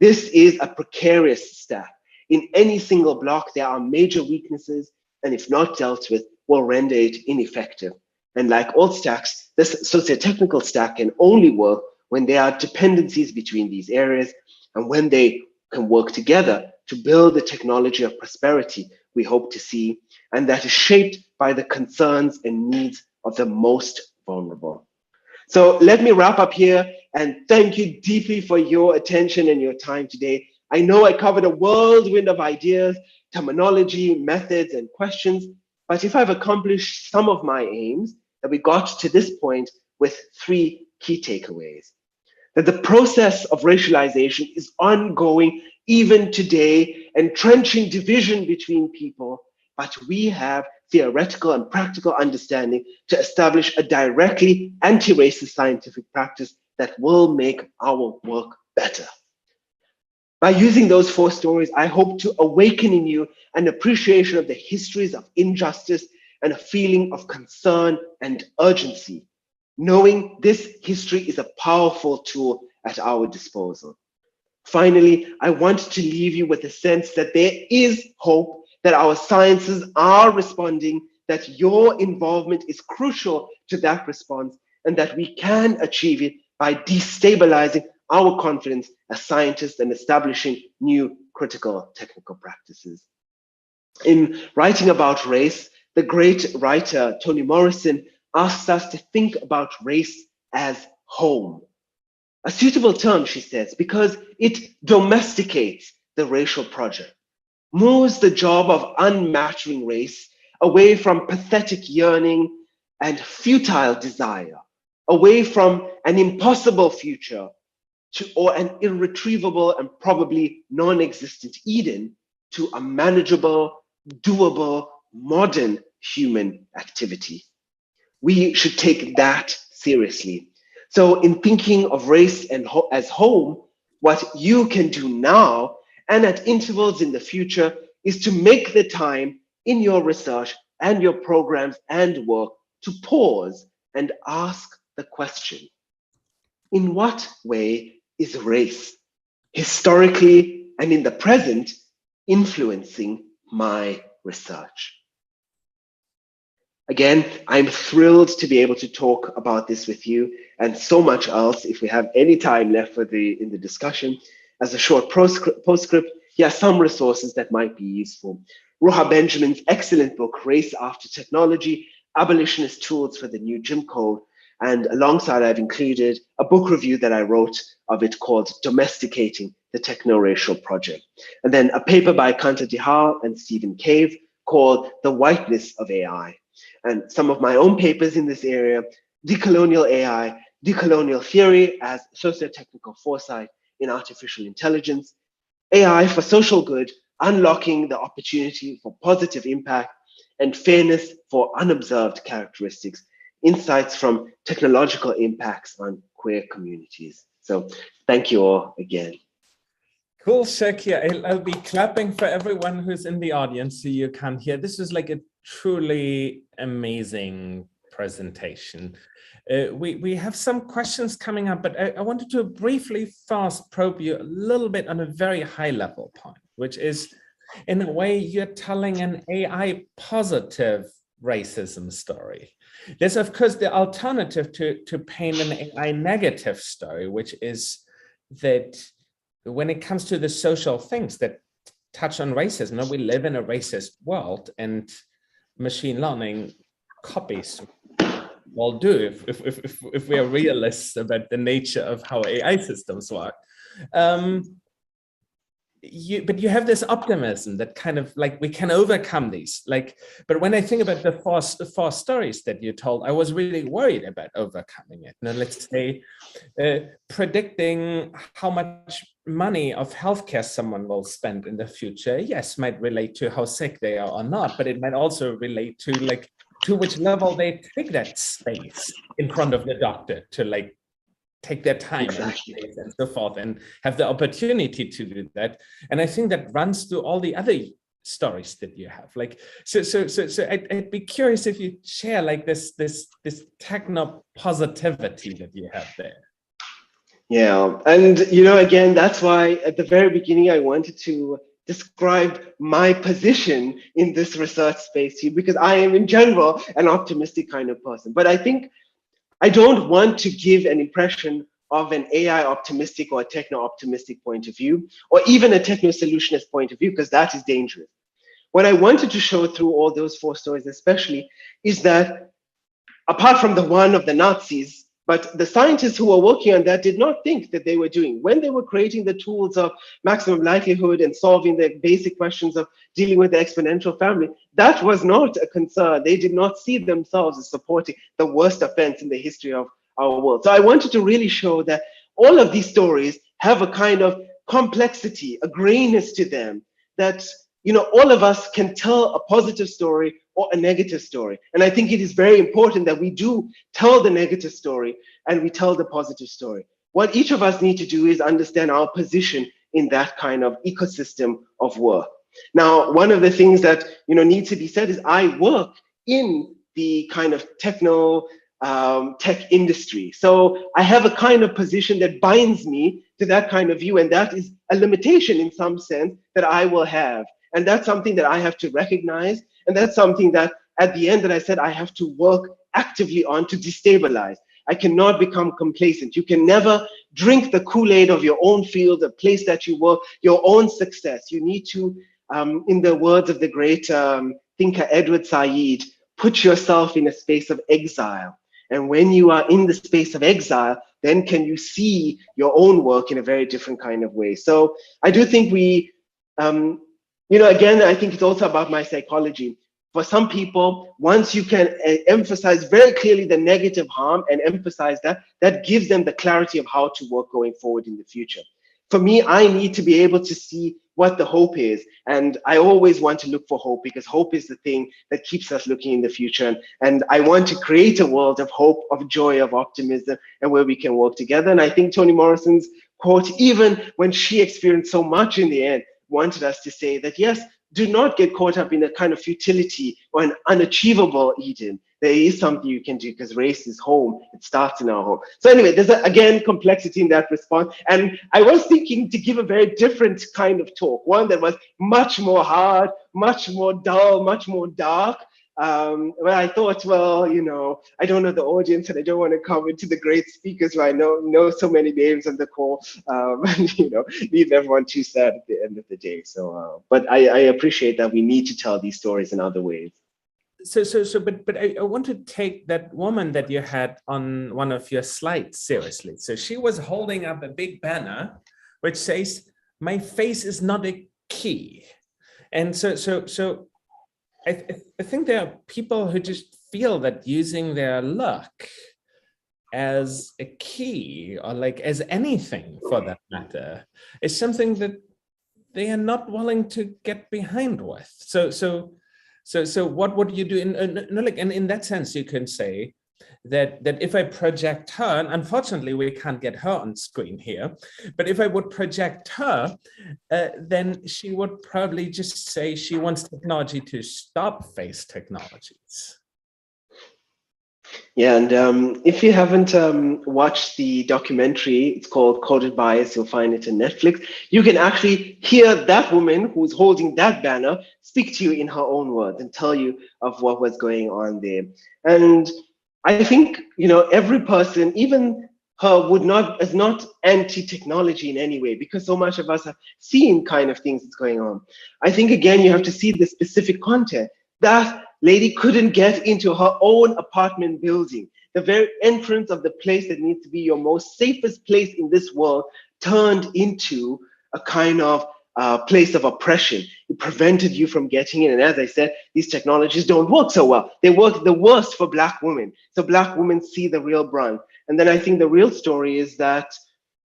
This is a precarious stack. In any single block, there are major weaknesses, and if not dealt with, will render it ineffective. And like all stacks, this socio-technical stack can only work when there are dependencies between these areas and when they can work together to build the technology of prosperity we hope to see, and that is shaped by the concerns and needs of the most vulnerable. So let me wrap up here and thank you deeply for your attention and your time today. I know I covered a whirlwind of ideas, terminology, methods, and questions, but if I've accomplished some of my aims, that we got to this point with 3 key takeaways. That the process of racialization is ongoing even today, entrenching division between people, but we have theoretical and practical understanding to establish a directly anti-racist scientific practice that will make our work better. By using those 4 stories, I hope to awaken in you an appreciation of the histories of injustice and a feeling of concern and urgency, knowing this history is a powerful tool at our disposal. Finally, I want to leave you with a sense that there is hope, that our sciences are responding, that your involvement is crucial to that response, and that we can achieve it by destabilizing our confidence as scientists and establishing new critical technical practices. In writing about race, the great writer Toni Morrison asks us to think about race as home. A suitable term, she says, because it domesticates the racial project, moves the job of unmastering race away from pathetic yearning and futile desire, away from an impossible future or an irretrievable and probably non-existent Eden to a manageable, doable, modern human activity. We should take that seriously. So in thinking of race and as home, what you can do now and at intervals in the future is to make the time in your research and your programs and work to pause and ask the question, in what way is race, historically and in the present, influencing my research? Again, I'm thrilled to be able to talk about this with you and so much else if we have any time left in the discussion. As a short postscript, here are some resources that might be useful. Ruha Benjamin's excellent book, Race After Technology, Abolitionist Tools for the New Jim Code. And alongside, I've included a book review that I wrote of it called Domesticating the Techno-Racial Project. And then a paper by Kanta Dihar and Stephen Cave called The Whiteness of AI. And some of my own papers in this area, Decolonial AI, Decolonial Theory as Socio-Technical Foresight in Artificial Intelligence, AI for Social Good, Unlocking the Opportunity for Positive Impact, and Fairness for Unobserved Characteristics, Insights from Technological Impacts on Queer Communities. So thank you all again. Cool, Shakir. I'll be clapping for everyone who's in the audience so you can hear. This is like a truly amazing presentation. We have some questions coming up, but I wanted to briefly first probe you a little bit on a very high level point, which is, in a way, you're telling an AI positive racism story. There's, of course, the alternative to paint an AI negative story, which is that when it comes to the social things that touch on racism, we live in a racist world, and machine learning copies will do if we are realists about the nature of how AI systems work. But you have this optimism that kind of like we can overcome these. But when I think about the four stories that you told, I was really worried about overcoming it. Now, let's say predicting how much money of healthcare someone will spend in the future, yes, might relate to how sick they are or not, but it might also relate to which level they take that space in front of the doctor to take their time and so forth and have the opportunity to do that. And I think that runs through all the other stories that you have? Like, so I'd be curious if you share like this techno positivity that you have there. Yeah, and you know, again, that's why at the very beginning I wanted to describe my position in this research space here, because I am in general an optimistic kind of person. But I think I don't want to give an impression of an AI optimistic or a techno optimistic point of view, or even a techno solutionist point of view, because that is dangerous. What I wanted to show through all those 4 stories especially is that apart from the one of the Nazis, but the scientists who were working on that did not think that they were doing. When they were creating the tools of maximum likelihood and solving the basic questions of dealing with the exponential family, that was not a concern. They did not see themselves as supporting the worst offense in the history of our world. So I wanted to really show that all of these stories have a kind of complexity, a grayness to them, that, you know, all of us can tell a positive story or a negative story. And I think it is very important that we do tell the negative story and we tell the positive story. What each of us need to do is understand our position in that kind of ecosystem of work. Now, one of the things that, you know, needs to be said is I work in the kind of tech industry. So I have a kind of position that binds me to that kind of view, and that is a limitation in some sense that I will have. And that's something that I have to recognize. And that's something that at the end that I said I have to work actively on to destabilize. I cannot become complacent. You can never drink the Kool-Aid of your own field, the place that you work, your own success. You need to, in the words of the great thinker Edward Said, put yourself in a space of exile. And when you are in the space of exile, then can you see your own work in a very different kind of way. So I do think we, you know, again, I think it's also about my psychology. For some people, once you can emphasize very clearly the negative harm and emphasize that, that gives them the clarity of how to work going forward in the future. For me, I need to be able to see what the hope is. And I always want to look for hope, because hope is the thing that keeps us looking in the future. And I want to create a world of hope, of joy, of optimism, and where we can work together. And I think Toni Morrison's quote, even when she experienced so much in the end, wanted us to say that, yes, do not get caught up in a kind of futility or an unachievable Eden. There is something you can do, because race is home. It starts in our home. So anyway, there's again complexity in that response. And I was thinking to give a very different kind of talk, one that was much more hard, much more dull, much more dark. Where I thought, well, you know, I don't know the audience and I don't want to comment to the great speakers who I know so many names on the call, and, you know, leave everyone too sad at the end of the day. So, but I appreciate that we need to tell these stories in other ways. But I want to take that woman that you had on one of your slides seriously. So she was holding up a big banner which says, "My face is not a key." And so I think there are people who just feel that using their luck as a key, or like as anything for that matter, is something that they are not willing to get behind with. So what would you do? In that sense, you can say that if I project her, and unfortunately we can't get her on screen here, but if I would project her, then she would probably just say she wants technology to stop face technologies. Yeah, and if you haven't watched the documentary, it's called Coded Bias, you'll find it on Netflix. You can actually hear that woman who's holding that banner speak to you in her own words and tell you of what was going on there. And I think, you know, every person, even her, is not anti-technology in any way, because so much of us have seen kind of things that's going on. I think, again, you have to see the specific content. That lady couldn't get into her own apartment building. The very entrance of the place that needs to be your most safest place in this world turned into a kind of place of oppression. It prevented you from getting in. And as I said, these technologies don't work so well. They work the worst for Black women. So Black women see the real brunt. And then I think the real story is that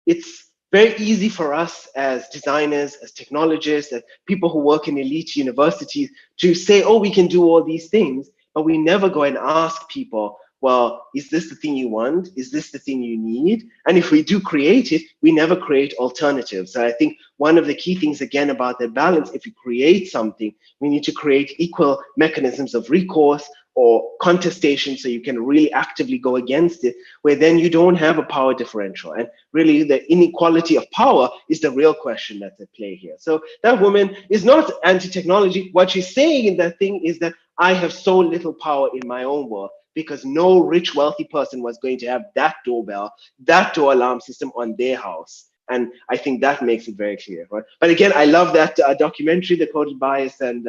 it's very easy for us as designers, as technologists, as people who work in elite universities to say, oh, we can do all these things, but we never go and ask people, well, is this the thing you want? Is this the thing you need? And if we do create it, we never create alternatives. So I think one of the key things, again, about that balance, if you create something, we need to create equal mechanisms of recourse or contestation, so you can really actively go against it, where then you don't have a power differential. And really the inequality of power is the real question that's at play here. So that woman is not anti-technology. What she's saying in that thing is that I have so little power in my own world, because no rich, wealthy person was going to have that doorbell, that door alarm system on their house. And I think that makes it very clear, right? But again, I love that documentary, The Coded Bias, and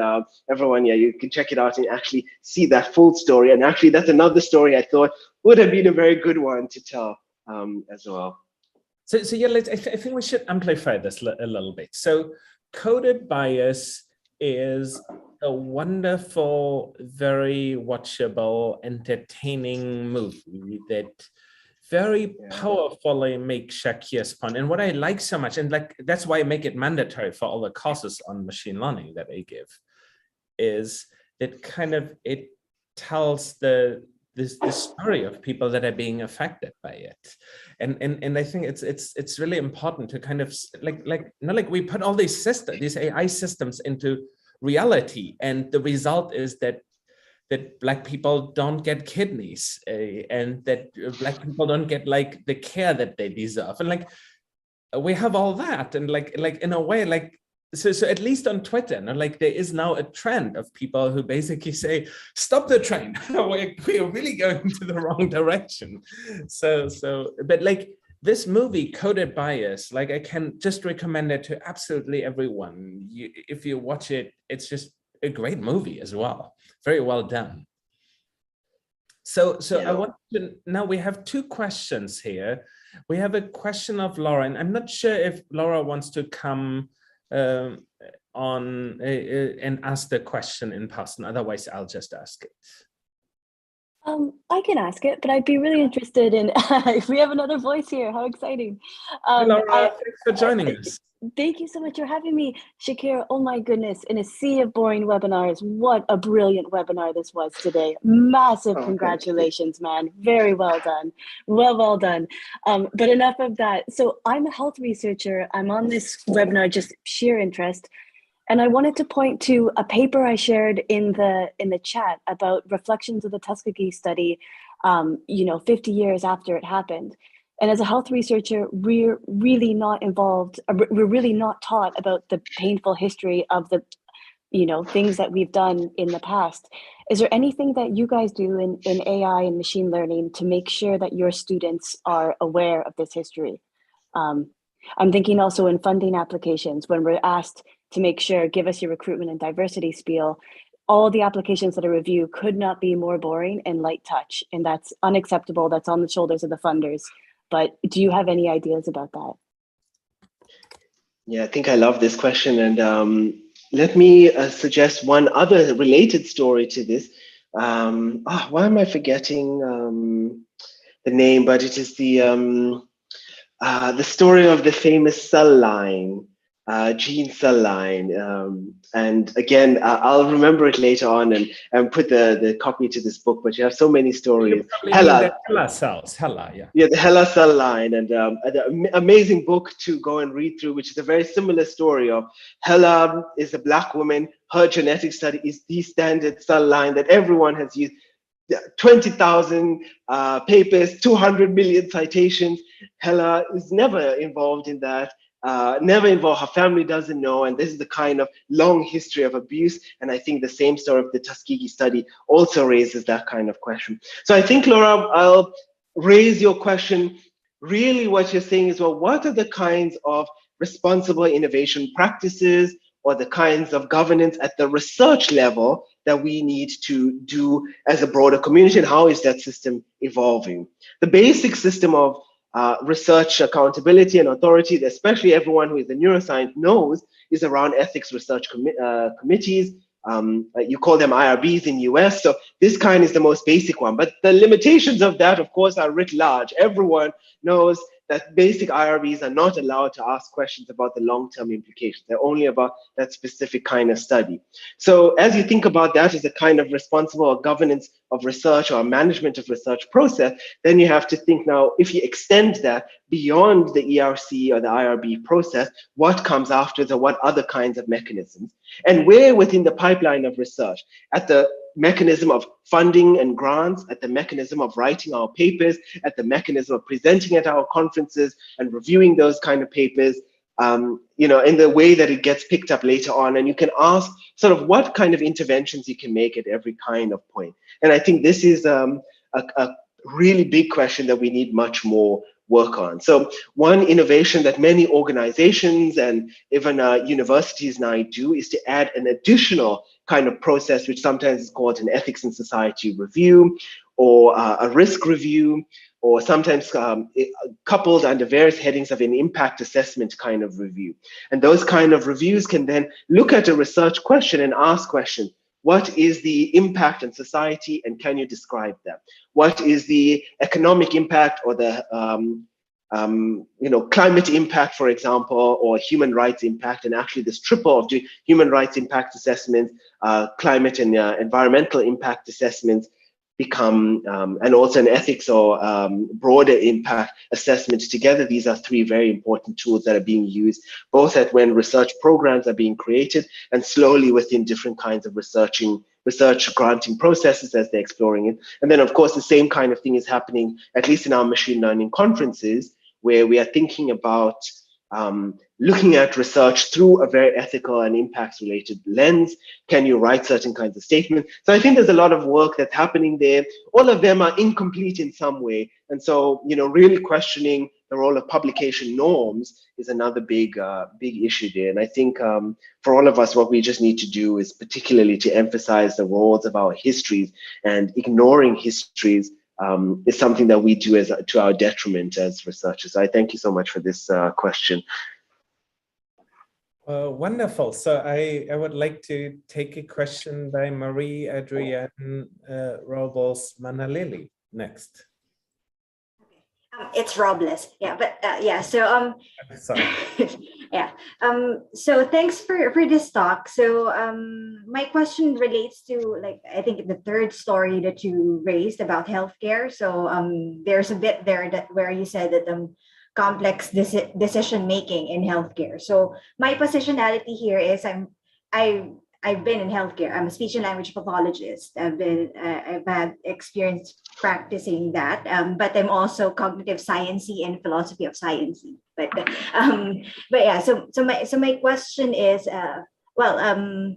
everyone, yeah, you can check it out and actually see that full story. And actually, that's another story I thought would have been a very good one to tell as well. So yeah, I think we should amplify this a little bit. So Coded Bias is a wonderful, very watchable, entertaining movie that very powerfully makes Shakir's point. And what I like so much, and like that's why I make it mandatory for all the courses on machine learning that I give, is that kind of it tells the story of people that are being affected by it. And I think it's really important to kind of like we put all these systems, these AI systems into reality, and the result is that Black people don't get kidneys, and that Black people don't get like the care that they deserve, and like we have all that, and like in a way, like so at least on Twitter, like there is now a trend of people who basically say, stop the train, we're really going into the wrong direction. So but like this movie Coded Bias, like I can just recommend it to absolutely everyone. If you watch it, it's just a great movie as well. Very well done. So yeah. I want to, now we have two questions here. We have a question of Laura, and I'm not sure if Laura wants to come on and ask the question in person. Otherwise, I'll just ask it. I can ask it, but I'd be really interested in if we have another voice here. How exciting. Hey Laura, thanks for joining us. Thank you so much for having me, Shakir. Oh my goodness, in a sea of boring webinars, what a brilliant webinar this was today. Massive congratulations, man. Very well done. Well done. But enough of that. So I'm a health researcher. I'm on this webinar, just sheer interest. And I wanted to point to a paper I shared in the chat about reflections of the Tuskegee study, 50 years after it happened. And as a health researcher, we're really not involved. We're really not taught about the painful history of the, things that we've done in the past. Is there anything that you guys do in AI and machine learning to make sure that your students are aware of this history? I'm thinking also in funding applications, when we're asked to make sure, give us your recruitment and diversity spiel, all the applications that are reviewed could not be more boring and light touch. And that's unacceptable. That's on the shoulders of the funders. But do you have any ideas about that? Yeah, I think I love this question. And let me suggest one other related story to this. Why am I forgetting the name? But it is the story of the famous cell line, gene cell line. And again, I'll remember it later on and put the copy to this book, but you have so many stories. Hella cells, yeah. Yeah, the Hella cell line, and an amazing book to go and read through, which is a very similar story of Hella is a Black woman. Her genetic study is the standard cell line that everyone has used. 20,000 papers, 200 million citations. Hella is never involved in that. Never involved. Her family doesn't know, and this is the kind of long history of abuse. And I think the same story of the Tuskegee study also raises that kind of question. So I think, Laura, I'll raise your question. Really, what you're saying is, well, what are the kinds of responsible innovation practices or the kinds of governance at the research level that we need to do as a broader community, and how is that system evolving? The basic system of research accountability and authority, especially everyone who is in neuroscience knows, is around ethics research committees. You call them IRBs in US. So this kind is the most basic one. But the limitations of that, of course, are writ large. Everyone knows that basic IRBs are not allowed to ask questions about the long-term implications. They're only about that specific kind of study. So as you think about that as a kind of responsible governance of research or management of research process, then you have to think now, if you extend that beyond the ERC or the IRB process, what comes after, or what other kinds of mechanisms? And where within the pipeline of research, at the mechanism of funding and grants, at the mechanism of writing our papers, at the mechanism of presenting at our conferences and reviewing those kind of papers, you know, in the way that it gets picked up later on. And you can ask sort of what kind of interventions you can make at every kind of point. And I think this is a really big question that we need much more work on. So one innovation that many organizations and even universities now do is to add an additional kind of process, which sometimes is called an ethics and society review, or a risk review, or sometimes coupled under various headings of an impact assessment kind of review. And those kind of reviews can then look at a research question and ask questions. What is the impact on society, and can you describe that? What is the economic impact, or the you know, climate impact, for example, or human rights impact? And actually this triple of doing human rights impact assessments, climate and environmental impact assessments become, and also an ethics or broader impact assessment together. These are three very important tools that are being used, both at when research programs are being created and slowly within different kinds of research granting processes as they're exploring it. And then of course, the same kind of thing is happening, at least in our machine learning conferences, where we are thinking about looking at research through a very ethical and impacts related lens. Can you write certain kinds of statements? So I think there's a lot of work that's happening there. All of them are incomplete in some way. And so, you know, really questioning the role of publication norms is another big issue there. And I think for all of us, what we just need to do is particularly to emphasize the roles of our histories, and ignoring histories is something that we do to our detriment as researchers. I thank you so much for this question. Wonderful. So I would like to take a question by Marie Adrienne Robles Manalili next. It's Robles, yeah, but yeah. So sorry. yeah. So thanks for this talk. So my question relates to, like, I think the third story that you raised about healthcare. So there's a bit there that where you said that complex decision making in healthcare. So my positionality here is I've been in healthcare. I'm a speech and language pathologist. I've had experience practicing that, but I'm also cognitive sciencey and philosophy of sciencey. But yeah. So my question is, in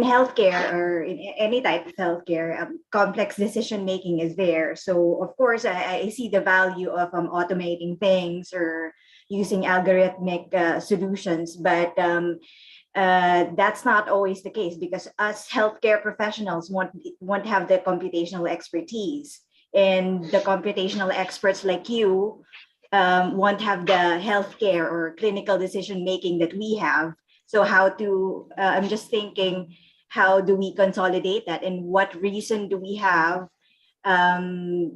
healthcare or in any type of healthcare, complex decision making is there. So of course, I see the value of automating things or using algorithmic solutions, but that's not always the case, because us healthcare professionals won't have the computational expertise, and the computational experts like you won't have the healthcare or clinical decision making that we have. So I'm just thinking, how do we consolidate that, and what reason do we have to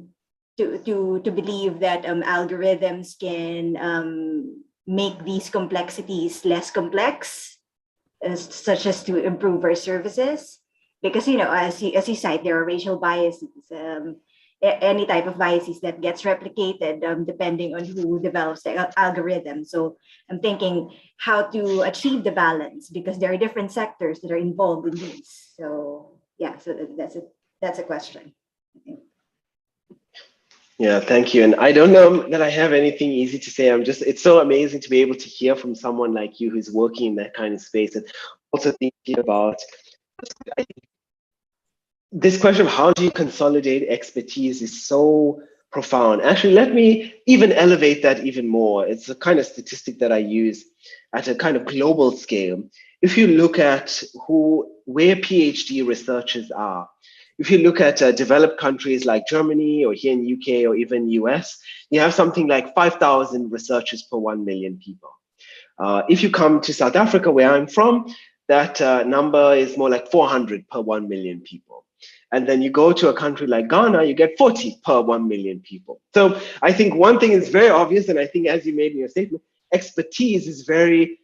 believe that algorithms can make these complexities less complex, such as to improve our services? Because, you know, as you cite, there are racial biases, any type of biases that gets replicated depending on who develops the algorithm. So I'm thinking how to achieve the balance, because there are different sectors that are involved in these. So yeah, so that's a question. Yeah, thank you. And I don't know that I have anything easy to say. It's so amazing to be able to hear from someone like you who's working in that kind of space, and also thinking about this question of how do you consolidate expertise is so profound. Actually, let me even elevate that even more. It's a kind of statistic that I use at a kind of global scale. If you look at where PhD researchers are, if you look at developed countries like Germany, or here in the UK, or even US, you have something like 5,000 researchers per 1 million people. If you come to South Africa, where I'm from, that number is more like 400 per 1 million people. And then you go to a country like Ghana, you get 40 per 1 million people. So I think one thing is very obvious, and I think as you made in your statement, expertise is very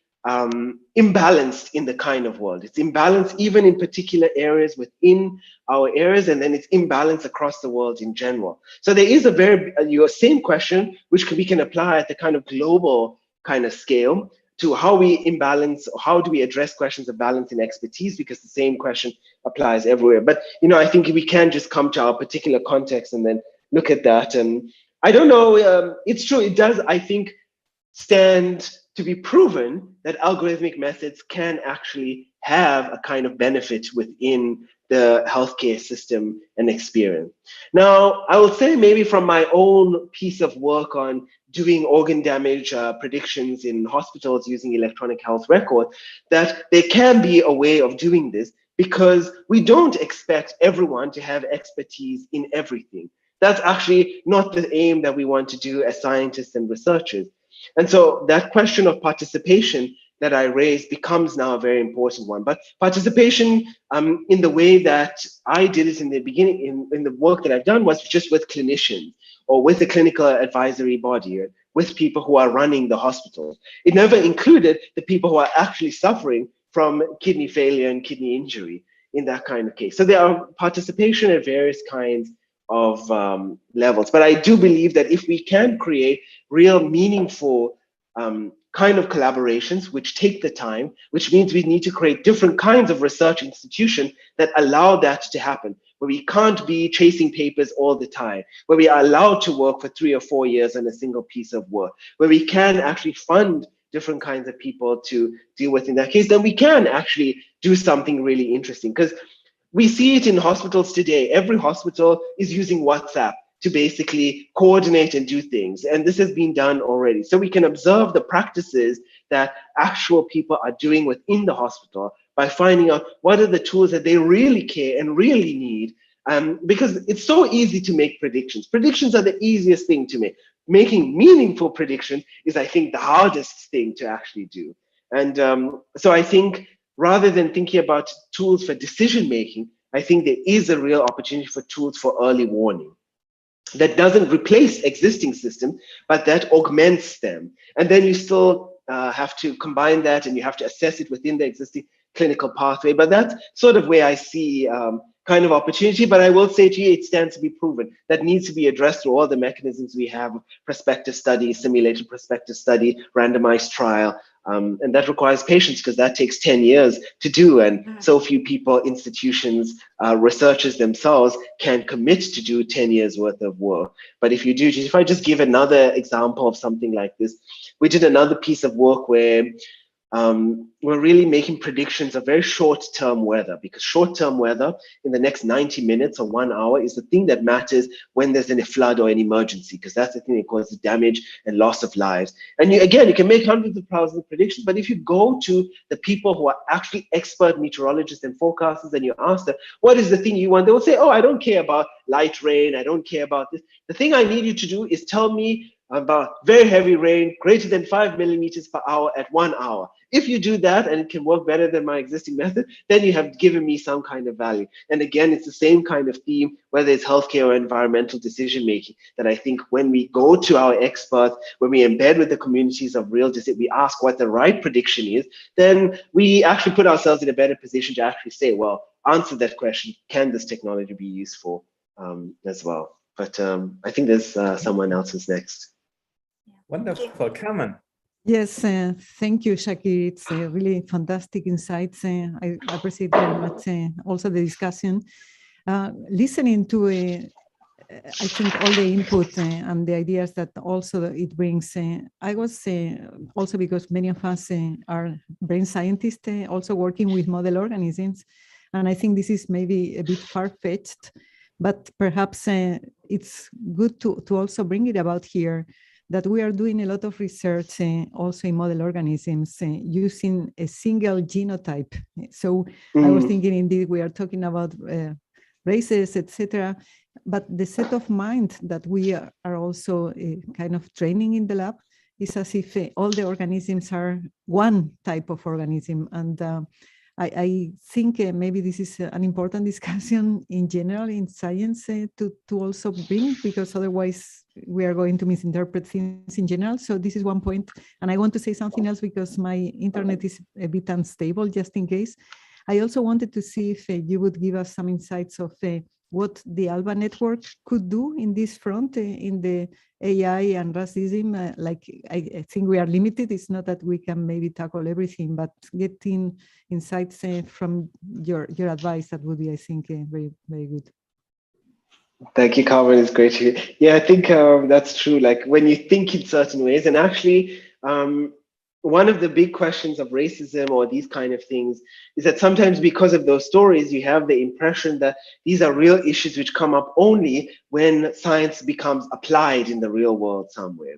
imbalanced in the kind of world. It's imbalanced even in particular areas within our areas, and then it's imbalanced across the world in general. So there is a very, your same question, which we can apply at the kind of global kind of scale to how we imbalance, or how do we address questions of balance and expertise, because the same question applies everywhere. But, you know, I think we can just come to our particular context and then look at that. And I don't know, it's true, it does, I think, stand to be proven that algorithmic methods can actually have a kind of benefit within the healthcare system and experience. Now, I will say maybe from my own piece of work on doing organ damage predictions in hospitals using electronic health record, that there can be a way of doing this, because we don't expect everyone to have expertise in everything. That's actually not the aim that we want to do as scientists and researchers. And so that question of participation that I raised becomes now a very important one. But participation in the way that I did it in the beginning, in the work that I've done, was just with clinicians or with the clinical advisory body, or with people who are running the hospitals. It never included the people who are actually suffering from kidney failure and kidney injury in that kind of case. So there are participation at various kinds of levels. But I do believe that if we can create real meaningful kind of collaborations which take the time, which means we need to create different kinds of research institutions that allow that to happen, where we can't be chasing papers all the time, where we are allowed to work for 3 or 4 years on a single piece of work, where we can actually fund different kinds of people to deal with in that case, then we can actually do something really interesting. Because we see it in hospitals today. Every hospital is using WhatsApp to basically coordinate and do things. And this has been done already. So we can observe the practices that actual people are doing within the hospital by finding out what are the tools that they really care and really need. Because it's so easy to make predictions. Predictions are the easiest thing to make. Making meaningful predictions is, I think, the hardest thing to actually do. And so I think, rather than thinking about tools for decision-making, I think there is a real opportunity for tools for early warning that doesn't replace existing systems, but that augments them. And then you still have to combine that, and you have to assess it within the existing clinical pathway. But that's sort of where I see kind of opportunity. But I will say to you, it stands to be proven. That needs to be addressed through all the mechanisms we have: prospective study, simulated prospective study, randomized trial. And that requires patience, because that takes 10 years to do. And so few people, institutions, researchers themselves can commit to do 10 years worth of work. But if you do, if I just give another example of something like this, we did another piece of work where we're really making predictions of very short-term weather, because short-term weather in the next 90 minutes or 1 hour is the thing that matters when there's a flood or an emergency, because that's the thing that causes damage and loss of lives. And you can make hundreds of thousands of predictions, but if you go to the people who are actually expert meteorologists and forecasters and you ask them, what is the thing you want? They will say, oh, I don't care about light rain. I don't care about this. The thing I need you to do is tell me about very heavy rain, greater than 5 millimeters per hour at 1 hour. If you do that, and it can work better than my existing method, then you have given me some kind of value. And again, it's the same kind of theme, whether it's healthcare or environmental decision-making, that I think when we go to our experts, when we embed with the communities of real decision, we ask what the right prediction is, then we actually put ourselves in a better position to actually say, well, answer that question, can this technology be useful as well? But I think there's someone else who's next. Wonderful, Carmen. Yes, thank you, Shakir. It's really fantastic insights. I appreciate very much also the discussion. Listening to, I think, all the input and the ideas that also it brings. I was also, because many of us are brain scientists, also working with model organisms. And I think this is maybe a bit far-fetched, but perhaps it's good to also bring it about here, that we are doing a lot of research also in model organisms using a single genotype. So I was thinking, indeed, we are talking about races, etc. But the set of mind that we are also kind of training in the lab is as if all the organisms are one type of organism. And I think maybe this is an important discussion in general in science to also bring, because otherwise we are going to misinterpret things in general. So this is one point. And I want to say something else because my internet is a bit unstable, just in case. I also wanted to see if you would give us some insights of what the ALBA network could do in this front, in the AI and racism. I think we are limited. It's not that we can maybe tackle everything, but getting insights from your advice, that would be, I think, very, very good. Thank you, Carmen. It's great to hear. Yeah, I think that's true. Like when you think in certain ways, and actually, one of the big questions of racism or these kind of things is that sometimes because of those stories, you have the impression that these are real issues which come up only when science becomes applied in the real world somewhere.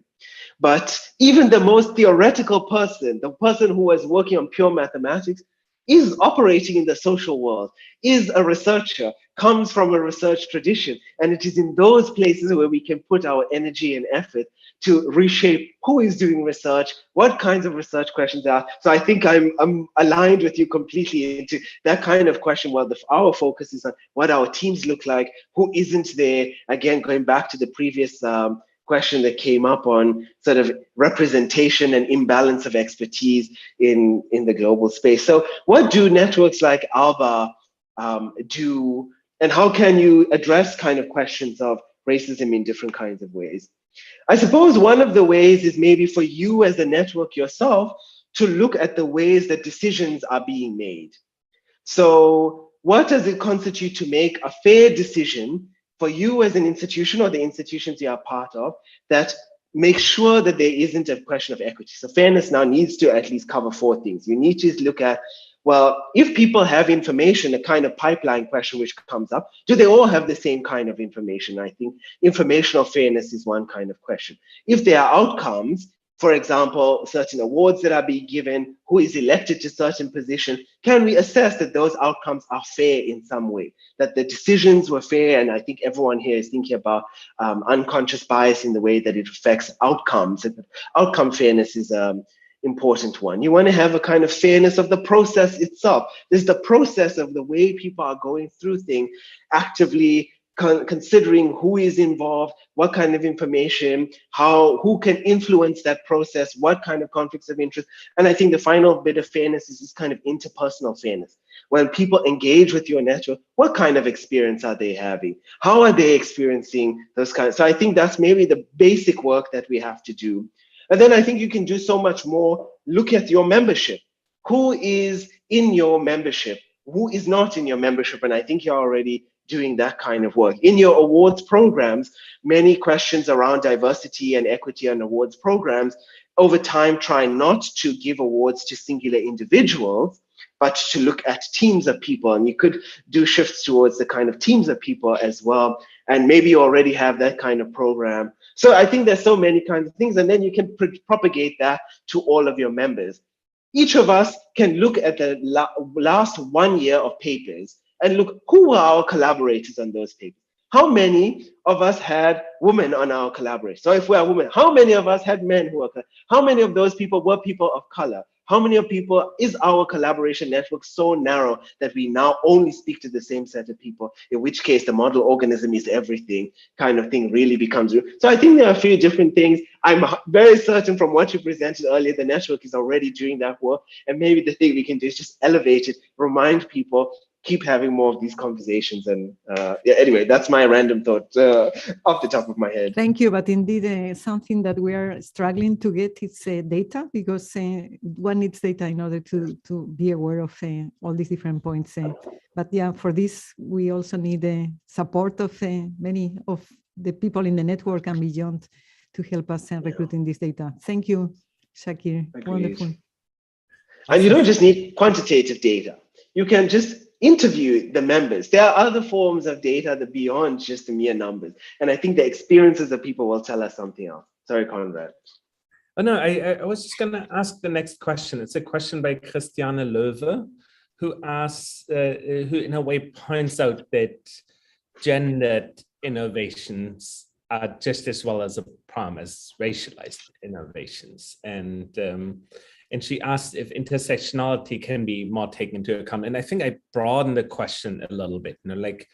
But even the most theoretical person, the person who was working on pure mathematics, is operating in the social world, is a researcher, comes from a research tradition. And it is in those places where we can put our energy and effort to reshape who is doing research, what kinds of research questions there are. So I think I'm aligned with you completely into that kind of question. Well, our focus is on what our teams look like, who isn't there. Again, going back to the previous question that came up on sort of representation and imbalance of expertise in the global space. So what do networks like ALBA do, and how can you address kind of questions of racism in different kinds of ways? I suppose one of the ways is maybe for you as a network yourself to look at the ways that decisions are being made. So what does it constitute to make a fair decision for you as an institution or the institutions you are part of that make sure that there isn't a question of equity? So fairness now needs to at least cover 4 things. You need to look at, well, if people have information, a kind of pipeline question which comes up, do they all have the same kind of information? I think informational fairness is one kind of question. If there are outcomes, for example, certain awards that are being given, who is elected to certain position, can we assess that those outcomes are fair in some way, that the decisions were fair? And I think everyone here is thinking about unconscious bias in the way that it affects outcomes. And outcome fairness is important one. You want to have a kind of fairness of the process itself. There's the process of the way people are going through things, actively considering who is involved, what kind of information, who can influence that process, what kind of conflicts of interest. And I think the final bit of fairness is this kind of interpersonal fairness. When people engage with your network, what kind of experience are they having? How are they experiencing those kinds? So I think that's maybe the basic work that we have to do. And then I think you can do so much more. Look at your membership. Who is in your membership? Who is not in your membership? And I think you're already doing that kind of work. In your awards programs, many questions around diversity and equity and awards programs, over time, try not to give awards to singular individuals, but to look at teams of people. And you could do shifts towards the kind of teams of people as well. And maybe you already have that kind of program. So I think there's so many kinds of things, and then you can propagate that to all of your members. Each of us can look at the last 1 year of papers and look, who were our collaborators on those papers? How many of us had women on our collaboration? So if we are women, how many of us had men who were, how many of those people were people of color? How many of people is our collaboration network so narrow that we now only speak to the same set of people, in which case the model organism is everything kind of thing really becomes real. So I think there are a few different things. I'm very certain from what you presented earlier, the network is already doing that work. And maybe the thing we can do is just elevate it, remind people, keep having more of these conversations. And yeah, anyway, that's my random thought off the top of my head. Thank you. But indeed, something that we are struggling to get is data, because one needs data in order to be aware of all these different points. But yeah, for this, we also need the support of many of the people in the network and beyond to help us recruiting this data. Thank you, Shakir. Agreed. Wonderful. And you don't just need quantitative data. You can just interview the members. There are other forms of data that beyond just the mere numbers. And I think the experiences of people will tell us something else. Sorry, Konrad. Oh, no, I was just going to ask the next question. It's a question by Christiane Löwe, who asks, who in a way points out that gendered innovations are just as well as a problem as racialized innovations. And and she asked if intersectionality can be more taken into account. And I think I broadened the question a little bit, like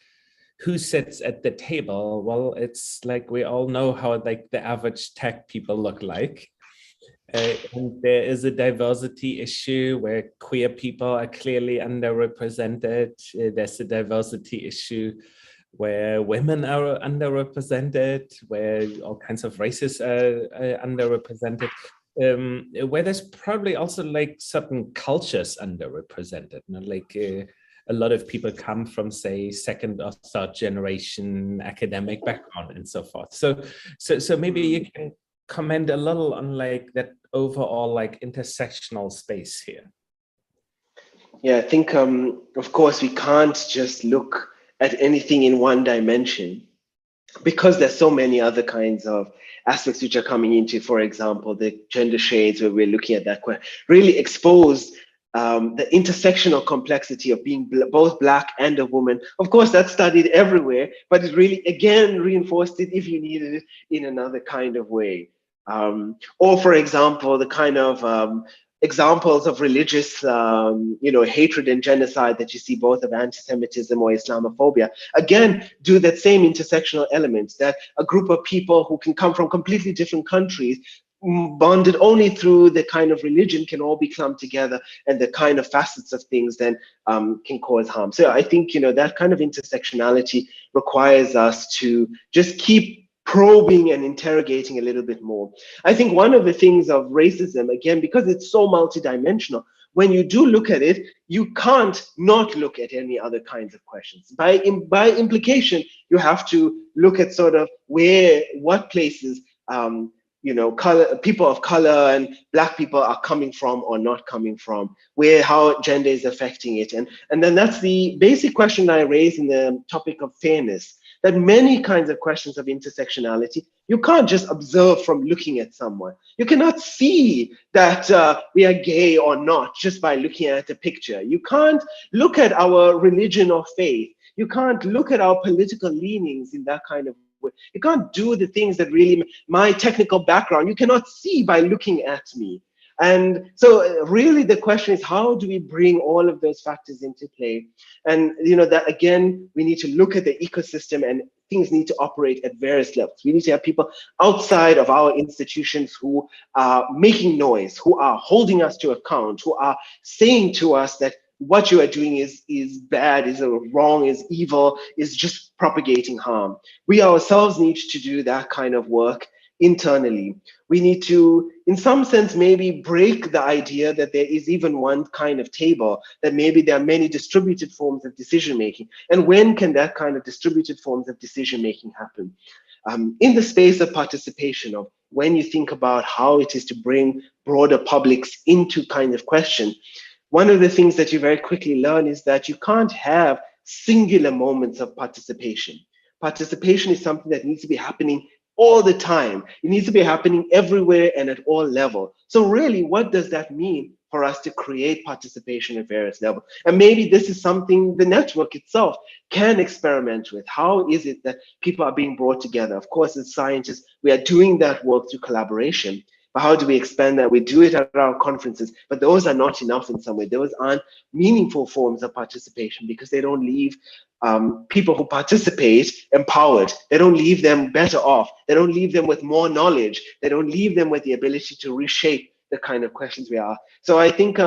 who sits at the table? Well, it's like we all know how like the average tech people look like. And there is a diversity issue where queer people are clearly underrepresented. There's a diversity issue where women are underrepresented, where all kinds of races are underrepresented, where there's probably also like certain cultures underrepresented, like a lot of people come from, say, second or third generation academic background and so forth. So maybe you can comment a little on like that overall like intersectional space here. Yeah, I think, of course, we can't just look at anything in one dimension because there's so many other kinds of aspects which are coming into, for example, the gender shades, where we're looking at that really expose the intersectional complexity of being both Black and a woman. Of course, that's studied everywhere, but it really, again, reinforced it if you needed it in another kind of way. Or, for example, the kind of examples of religious, hatred and genocide that you see both of anti-Semitism or Islamophobia, again, do that same intersectional element, that a group of people who can come from completely different countries, bonded only through the kind of religion, can all be clumped together, and the kind of facets of things then can cause harm. So I think, that kind of intersectionality requires us to just keep probing and interrogating a little bit more. I think one of the things of racism, again, because it's so multidimensional, when you do look at it, you can't not look at any other kinds of questions. By implication, you have to look at sort of what places people of color and Black people are coming from or not coming from, how gender is affecting it. And then that's the basic question I raised in the topic of fairness, that many kinds of questions of intersectionality, you can't just observe from looking at someone. You cannot see that we are gay or not just by looking at a picture. You can't look at our religion or faith. You can't look at our political leanings in that kind of way. You can't do the things that really, my technical background, you cannot see by looking at me. And so really the question is, how do we bring all of those factors into play? And that again, we need to look at the ecosystem, and things need to operate at various levels. We need to have people outside of our institutions who are making noise, who are holding us to account, who are saying to us that what you are doing is bad, is wrong, is evil, is just propagating harm. We ourselves need to do that kind of work internally. We need to, in some sense, maybe break the idea that there is even one kind of table, that maybe there are many distributed forms of decision-making. And when can that kind of distributed forms of decision-making happen? In the space of participation, of when you think about how it is to bring broader publics into kind of question, one of the things that you very quickly learn is that you can't have singular moments of participation. Participation is something that needs to be happening all the time. It needs to be happening everywhere and at all levels. So really, what does that mean for us to create participation at various levels? And maybe this is something the network itself can experiment with. How is it that people are being brought together? Of course, as scientists, we are doing that work through collaboration. But how do we expand that? We do it at our conferences, but those are not enough in some way. Those aren't meaningful forms of participation because they don't leave people who participate empowered. They don't leave them better off. They don't leave them with more knowledge. They don't leave them with the ability to reshape the kind of questions we are. So I think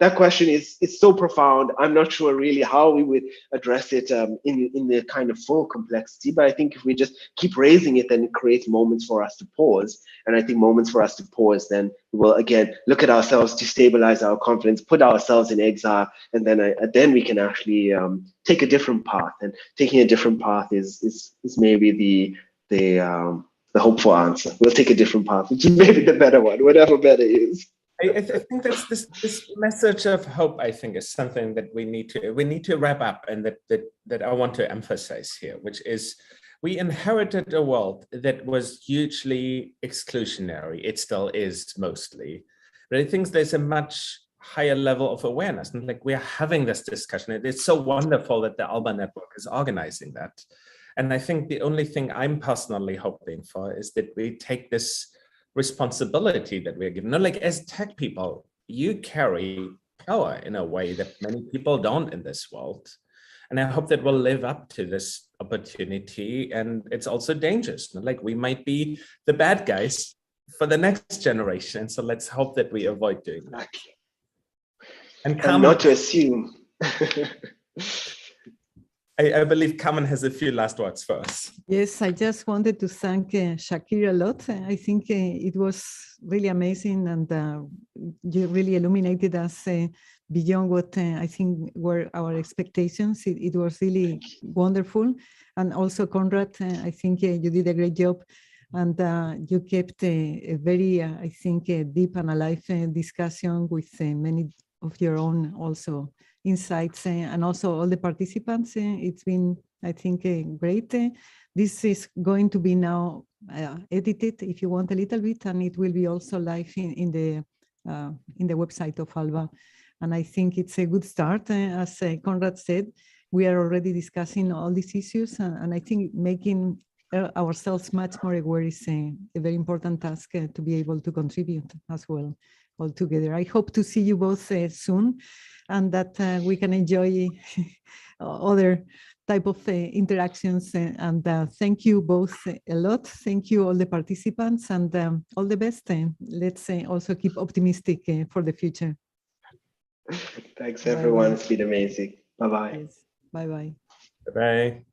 that question is so profound. I'm not sure really how we would address it in the kind of full complexity, but I think if we just keep raising it, then it creates moments for us to pause. And I think moments for us to pause, then we will again look at ourselves, destabilize our confidence, put ourselves in exile, and then we can actually take a different path. And taking a different path is maybe the hopeful answer. We'll take a different path, which is maybe the better one, whatever better is. I think that's this message of hope, I think, is something that we need to wrap up, and that I want to emphasize here, which is we inherited a world that was hugely exclusionary. It still is mostly, but I think there's a much higher level of awareness, and like we're having this discussion. It's so wonderful that the ALBA Network is organizing that. And I think the only thing I'm personally hoping for is that we take this responsibility that we're given. Like as tech people, you carry power in a way that many people don't in this world. And I hope that we'll live up to this opportunity. And it's also dangerous. Like, we might be the bad guys for the next generation. So let's hope that we avoid doing that. And Carmen, not to assume. I believe Carmen has a few last words for us. Yes, I just wanted to thank Shakir a lot. I think it was really amazing, and you really illuminated us beyond what I think were our expectations. It was really wonderful. And also, Konrad, I think you did a great job, and you kept a very, I think, deep and alive discussion with many of your own also insights, and also all the participants. It's been, I think, great. This is going to be now edited, if you want, a little bit, and it will be also live in the website of ALBA. And I think it's a good start. As Konrad said, we are already discussing all these issues, and I think making ourselves much more aware is a very important task to be able to contribute as well all together. I hope to see you both soon, and that we can enjoy other type of interactions. And thank you both a lot. Thank you all the participants, and all the best. Let's also keep optimistic for the future. Thanks everyone. It's been amazing. Bye-bye. Yes. Bye-bye. Bye-bye.